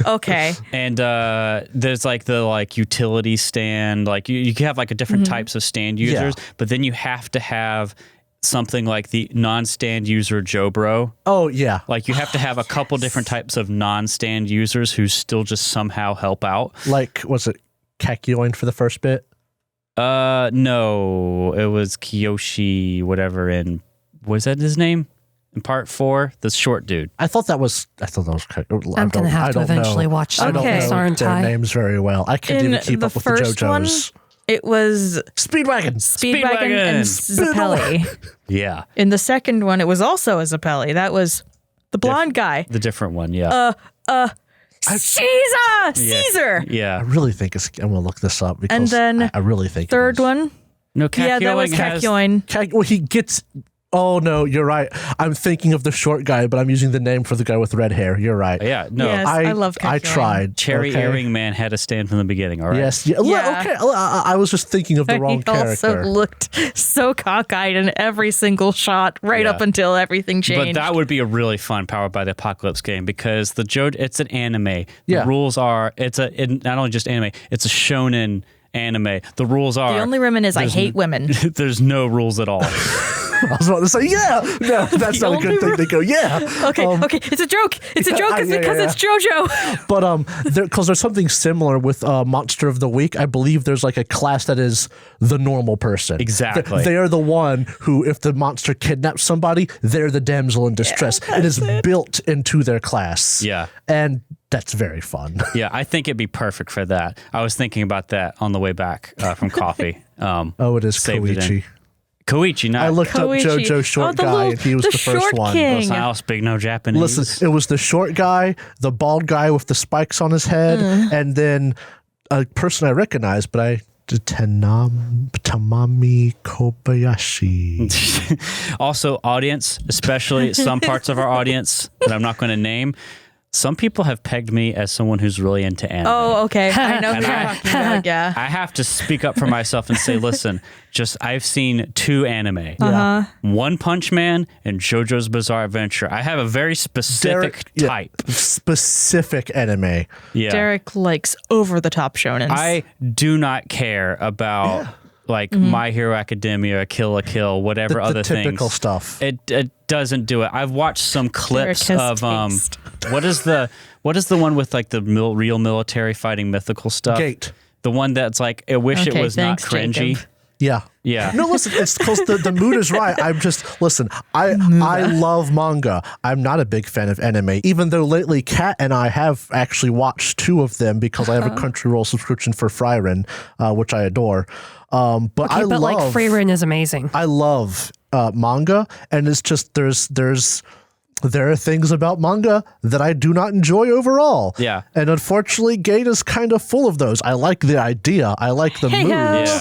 okay. And there's like the utility stand, like you can have like a different types of stand users, but then you have to have something like the non-stand user Joe Bro. Oh yeah. Like you have to have a couple different types of non-stand users who still just somehow help out. Like, was it Kakyoin for the first bit? No, it was Kiyoshi, whatever. Was that his name in part 4? The short dude. I thought that was. I'm going to have to eventually watch I don't some of this, know aren't their I? names very well. I can't In even keep the up with the first one, JoJos. It was Speedwagon. Speedwagon and Zappelli. Yeah. In the second one, it was also a Zappelli. That was the blonde guy. The different one, yeah. Caesar! I Yeah. really think it's. I'm gonna look this up because And then I really think Third it is. one, No, yeah, that was Kakyoin. Well, he gets. Oh no, you're right. I'm thinking of the short guy, but I'm using the name for the guy with red hair. You're right. Yeah, no. Yes, I love I Kakyoin. tried. Cherry okay? Earring Man had a stand from the beginning, all right? Yes. Yeah. Yeah. Okay. I was just thinking of the wrong He also character. looked so cockeyed in every single shot, right Yeah. up until everything changed. But that would be a really fun Powered by the Apocalypse game because it's an anime. The Yeah. rules are not only just anime, it's a shonen anime. The rules are the only women is I hate women. there's no rules at all. I was about to say, yeah. No, that's not a good thing. They go, yeah. Okay, it's a joke. It's a joke because it's JoJo. But because there's something similar with Monster of the Week. I believe there's like a class that is the normal person. Exactly. They are the one who, if the monster kidnaps somebody, they're the damsel in distress. It is built into their class. Yeah. And that's very fun. Yeah, I think it'd be perfect for that. I was thinking about that on the way back from coffee. It is saved it in. Koichi. Koichi, not I looked Koichi. up JoJo short the guy, little- and he was the the first short one. king. I don't speak no Japanese. Listen, it was the short guy, the bald guy with the spikes on his head, and then a person I recognized, but Tamami Kobayashi. Also, audience, especially some parts of our audience that I'm not going to name, some people have pegged me as someone who's really into anime. Oh, okay. I know who you're And talking about. Yeah. I have to speak up for myself and say, listen, I've seen 2 anime. One Punch Man and JoJo's Bizarre Adventure. I have a very specific type. Specific anime. Yeah. Derek likes over the top shonens. I do not care about My Hero Academia, Kill la Kill, whatever The other typical things. stuff. It doesn't do it. I've watched some clips has of taste. what is the one with like the real military fighting mythical stuff? Gate. The one that's like I wish it Okay, was thanks, not cringy. Jacob. Yeah. Yeah. No, listen, it's because the mood is right. I love manga. I'm not a big fan of anime, even though lately Kat and I have actually watched 2 of them because I have a Crunchyroll subscription for Frieren, which I adore. But like Freerun is amazing. I love manga, and it's just there are things about manga that I do not enjoy overall. Yeah. And unfortunately, Gate is kind of full of those. I like the idea. I like the mood. Yeah.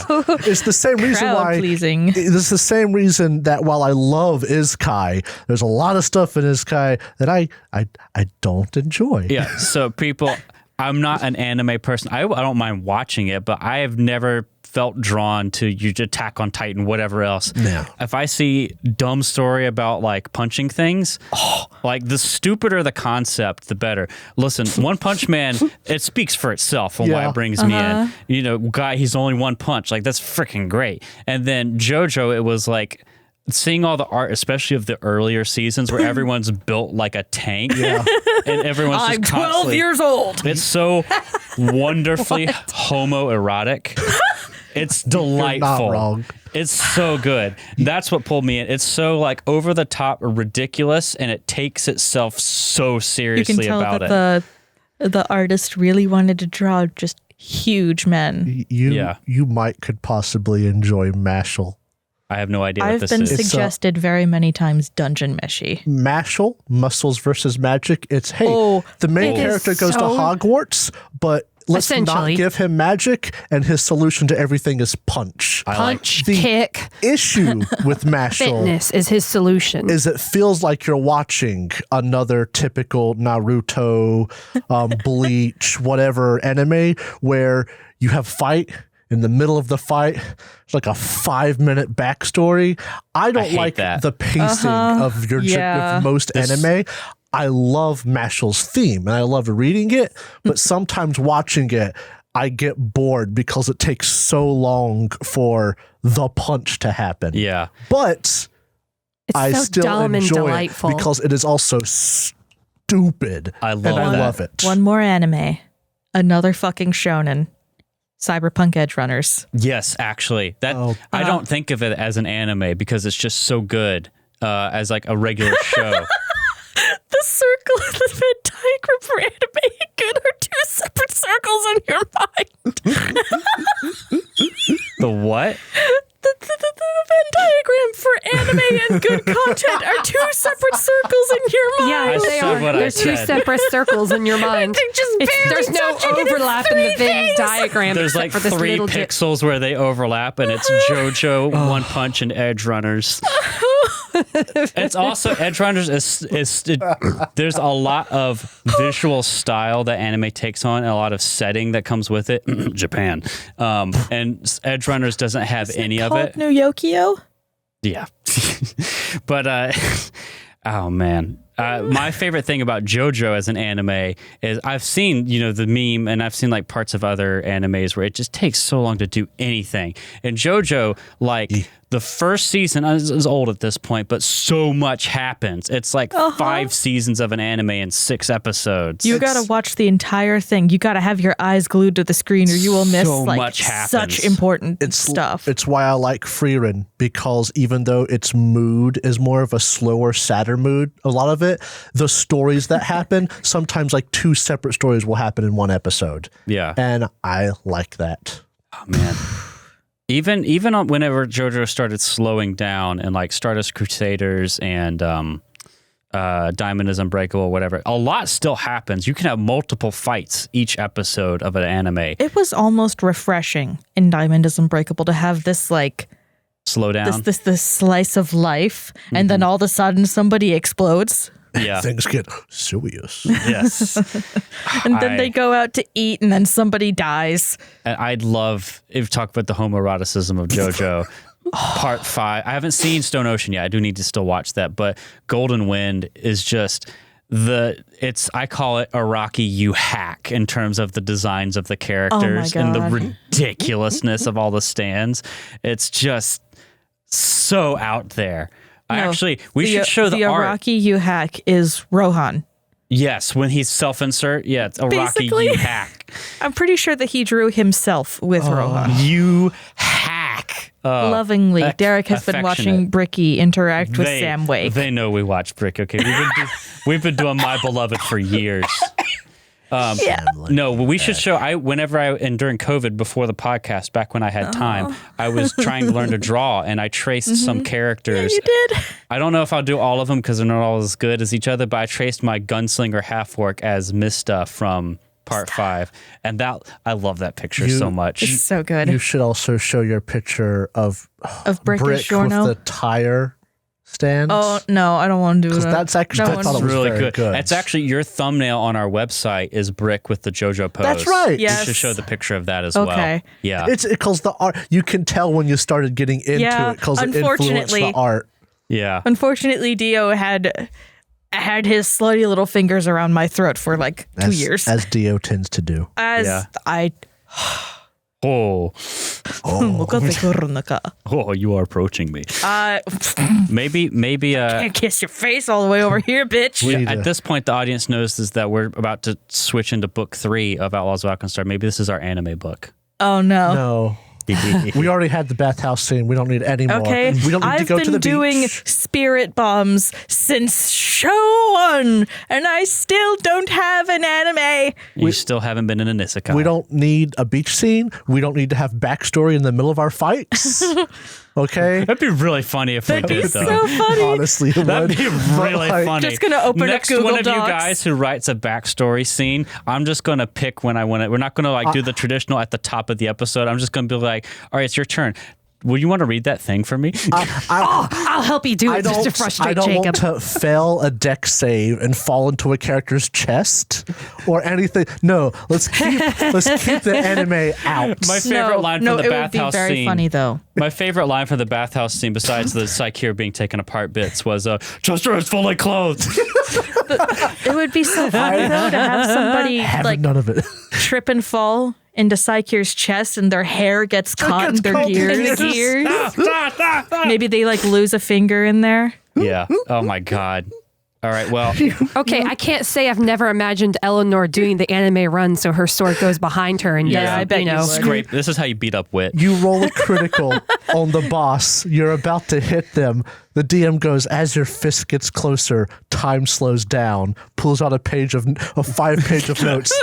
It's the same reason Crowd why. pleasing. It's the same reason that while I love Isekai, there's a lot of stuff in Isekai that I don't enjoy. Yeah. So I'm not an anime person. I don't mind watching it, but I have never felt drawn to Attack on Titan, whatever else. Yeah. If I see dumb story about like punching things, like the stupider the concept, the better. Listen, One Punch Man, it speaks for itself on why Yeah. it brings me in. You know, guy, he's only one punch. Like that's freaking great. And then JoJo, it was like seeing all the art, especially of the earlier seasons where everyone's built like a tank. Yeah. And everyone's I'm just 12 constantly- years old. It's so wonderfully homoerotic. It's delightful. wrong. It's so good. That's what pulled me in. It's so like over the top ridiculous, and it takes itself so You seriously can tell about that it. the artist really wanted to draw just huge men. You could possibly enjoy Mashal. I have no idea what I've this been is. suggested very many times Dungeon Meshi. Mashal, Muscles versus Magic. It's the main it is character goes to so- Hogwarts, but let's not Essentially. give him magic, and his solution to everything is punch. Punch, the kick, issue with Mashal fitness is his solution. is it feels like you're watching another typical Naruto, Bleach, whatever anime where you have fight. In the middle of the fight, it's like a 5-minute backstory. I don't hate like that. the pacing of Yeah. of most anime. I love Mashal's theme and I love reading it, but sometimes watching it, I get bored because it takes so long for the punch to happen. Yeah. But It's I so still dumb and enjoy delightful. it because it is also stupid. I love and I that. love it. One more anime. Another fucking shonen. Cyberpunk Edge Runners. Yes, actually. I don't think of it as an anime because it's just so good as like a regular show. The circle and the Venn diagram for anime good are 2 separate circles in your mind. The what? The Venn diagram for anime and good content are 2 separate circles in your mind. yeah, I they said are. what I There's 2 said. separate circles in your mind. They're just barely There's no touching it. It's overlap in 3 the Venn things. diagram. There's except like for this 3 little dip. pixels where they overlap, and it's JoJo, One Punch, and Edge Runners. It's also Edge Runners there's a lot of visual style that anime takes on and a lot of setting that comes with it. Japan. And Edge Runners doesn't have any of it. No Yokio? Yeah. But oh man. My favorite thing about JoJo as an anime is I've seen, the meme, and I've seen like parts of other animes where it just takes so long to do anything. And JoJo, like the first season is old at this point, but so much happens. It's like 5 seasons of an anime and 6 episodes. You gotta watch the entire thing. You gotta have your eyes glued to the screen or you will miss So like much happens. such important stuff. It's why I like Freerun, because even though its mood is more of a slower, sadder mood, a lot of it, the stories that happen, sometimes like 2 separate stories will happen in one episode. Yeah. And I like that. Oh, man. Even whenever JoJo started slowing down and like Stardust Crusaders and Diamond is Unbreakable, whatever, a lot still happens. You can have multiple fights each episode of an anime. It was almost refreshing in Diamond is Unbreakable to have this like Slow down. this slice of life and then all of a sudden somebody explodes. Yeah. Things get serious. Yes. And then they go out to eat, and then somebody dies. And I'd love if you talk about the homoeroticism of JoJo. Part 5. I haven't seen Stone Ocean yet. I do need to still watch that. But Golden Wind is just I call it Araki you hack in terms of the designs of the characters and the ridiculousness of all the stands. It's just so out there. We should show the art. Araki you hack is Rohan. Yes, when he's self-insert. Yeah, it's Araki you hack. I'm pretty sure that he drew himself with Rohan. You hack. Lovingly. Derek has been watching Bricky interact with Sam Wake. They know we watch Brick. Okay, we've been doing My Beloved for years. No, we should show. During COVID, before the podcast, back when I had time, I was trying to learn to draw, and I traced some characters. Yeah, you did. I don't know if I'll do all of them because they're not all as good as each other, but I traced my gunslinger half-orc as Mista from Part 5, and I love that picture so much. It's so good. You should also show your picture of Brick with the tire stands. Oh no, I don't want to do that. That's actually I thought it was really very good. It's actually your thumbnail on our website is Brick with the JoJo pose. That's right. Yes. You should show the picture of that as well. Okay. Yeah. It's because the art. You can tell when you started getting into it because it influenced the art. Yeah. Unfortunately, Dio had his slutty little fingers around my throat for like 2 years. As Dio tends to do. Oh, you are approaching me. Maybe. Can't kiss your face all the way over here, bitch. At this point, the audience knows is that we're about to switch into book 3 of Outlaws of Alkenstar. Maybe this is our anime book. Oh no. No. We already had the bathhouse scene. We don't need any more. Okay. We don't need to go to the I've been doing beach. spirit bombs since show 1, and I still don't have an anime. You still haven't been in an isekai. We don't need a beach scene. We don't need to have backstory in the middle of our fights. Okay? That'd be really funny if we did, though. So funny. Honestly, it That'd would. be really funny. Just gonna open up Next Google one of Docs. you guys who writes a backstory scene, I'm just gonna pick when I want it. We're not gonna do the traditional at the top of the episode. I'm just gonna be like, all right, it's your turn. Will you want to read that thing for me? I'll help you do it just to frustrate Jacob. I don't want to fail a deck save and fall into a character's chest or anything. No, let's keep the anime out. My favorite line from the bathhouse it would be very scene. funny though. My favorite line from the bathhouse scene, besides the Psycheer being taken apart bits, was Chester is fully clothed. It would be so funny though to have somebody Having none of it. trip and fall into Psycheer's chest and their hair gets caught in their gears. Maybe they lose a finger in there. Yeah. Oh my God. All right. Well. Okay, I can't say I've never imagined Eleanor doing the anime run so her sword goes behind her and I bet you would. Scrape. This is how you beat up Wit. You roll a critical on the boss. You're about to hit them. The DM goes, as your fist gets closer, time slows down, pulls out a 5-page of notes.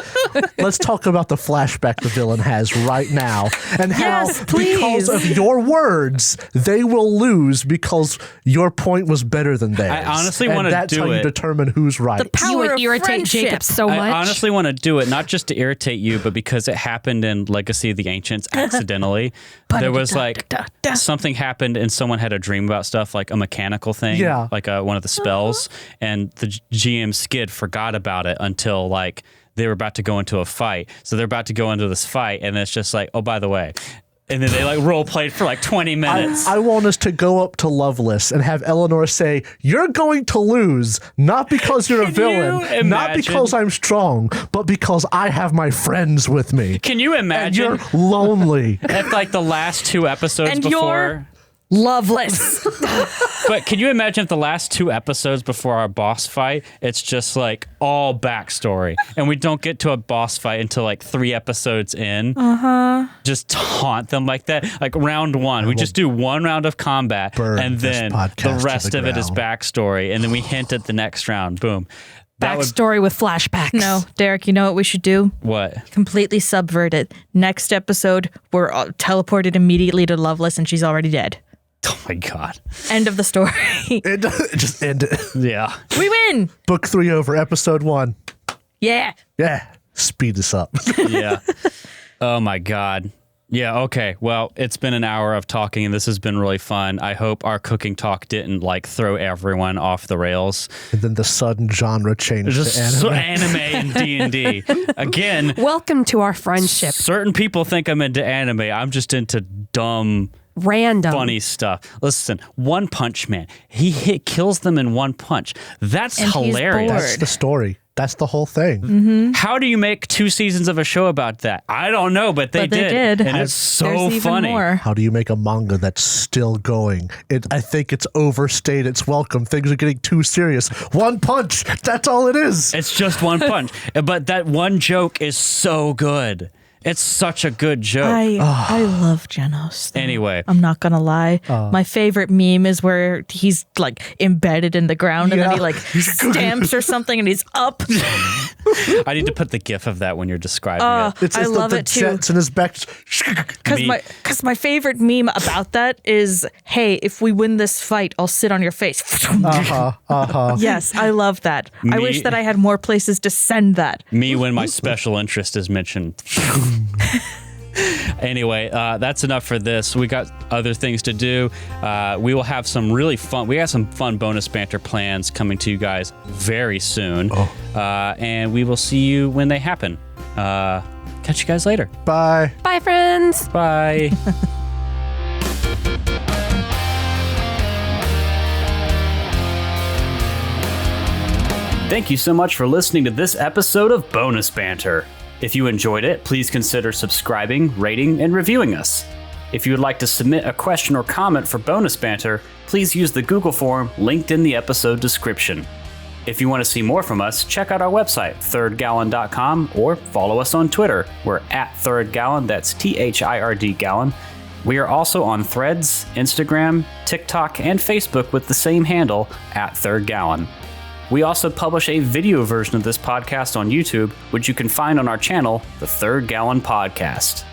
Let's talk about the flashback the villain has right now and how, because of your words, they will lose because your point was better than theirs. I honestly want to do it. That's how you determine who's right. The power You would of irritate friendship. Jacob so much. I honestly want to do it, not just to irritate you, but because it happened in Legacy of the Ancients accidentally. There was something happened and someone had a dream about stuff like a mechanical thing, like one of the spells, and the GM Skid forgot about it until they were about to go into a fight. So they're about to go into this fight, and it's just oh, by the way. And then they role played for 20 minutes. I want us to go up to Loveless and have Eleanor say, "You're going to lose, not because you're a villain, not because I'm strong, but because I have my friends with me." Can you imagine? And you're lonely. At the last 2 episodes And before. you're loveless. But can you imagine if the last 2 episodes before our boss fight, it's just all backstory, and we don't get to a boss fight until 3 episodes in? Just taunt them like that. Round 1, we just do 1 round of combat, and then the rest of it is backstory, and then we hint at the next round. Boom. Backstory with flashbacks. No, Derek, you know what we should do? What? Completely subvert it. Next episode, we're teleported immediately to Loveless and she's already dead. Oh my God. End of the story. Just end it. Yeah. We win. Book 3 over, episode 1. Yeah. Yeah. Speed this up. Yeah. Oh my God. Yeah, okay. Well, it's been an hour of talking, and this has been really fun. I hope our cooking talk didn't, throw everyone off the rails. And then the sudden genre change to anime. Anime and D&D. Again, Welcome to our friendship. certain people think I'm into anime. I'm just into dumb, Random. funny stuff. Listen, One Punch Man. He kills them in one punch. That's And he's hilarious. bored. That's the story. That's the whole thing. Mm-hmm. How do you make 2 seasons of a show about that? I don't know, but they did. And it's so There's even funny. more. How do you make a manga that's still going? I think it's overstayed its welcome. Things are getting too serious. One punch. That's all it is. It's just one punch. But that one joke is so good. It's such a good joke. I love Genos. though. Anyway. I'm not gonna lie. My favorite meme is where he's embedded in the ground and then he stamps or something and he's up. I need to put the gif of that when you're describing it. I love it too. Jets in his back. Because my favorite meme about that is, hey, if we win this fight, I'll sit on your face. Yes, I love that. I wish that I had more places to send that. Me when my special interest is mentioned. Anyway, that's enough for this. We got other things to do. We will have some really fun. We got some fun bonus banter plans coming to you guys very soon. And we will see you when they happen. Catch you guys later. Bye. Bye, friends. Bye. Thank you so much for listening to this episode of Bonus Banter. If you enjoyed it, please consider subscribing, rating, and reviewing us. If you would like to submit a question or comment for Bonus Banter, please use the Google form linked in the episode description. If you want to see more from us, check out our website, thirdgallon.com, or follow us on Twitter. We're at thirdgallon, that's THIRD gallon. We are also on Threads, Instagram, TikTok, and Facebook with the same handle, at thirdgallon. We also publish a video version of this podcast on YouTube, which you can find on our channel, The Third Gallon Podcast.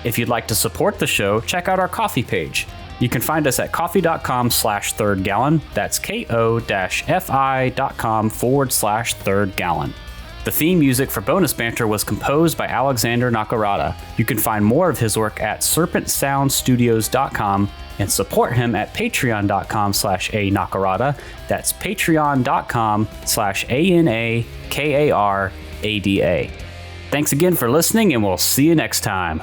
If you'd like to support the show, check out our Ko-fi page. You can find us at ko-fi.com/thirdgallon. That's ko-fi.com/thirdgallon. The theme music for Bonus Banter was composed by Alexander Nakarada. You can find more of his work at serpentsoundstudios.com and support him at patreon.com/anakarada. That's patreon.com/ANAKARADA. Thanks again for listening, and we'll see you next time.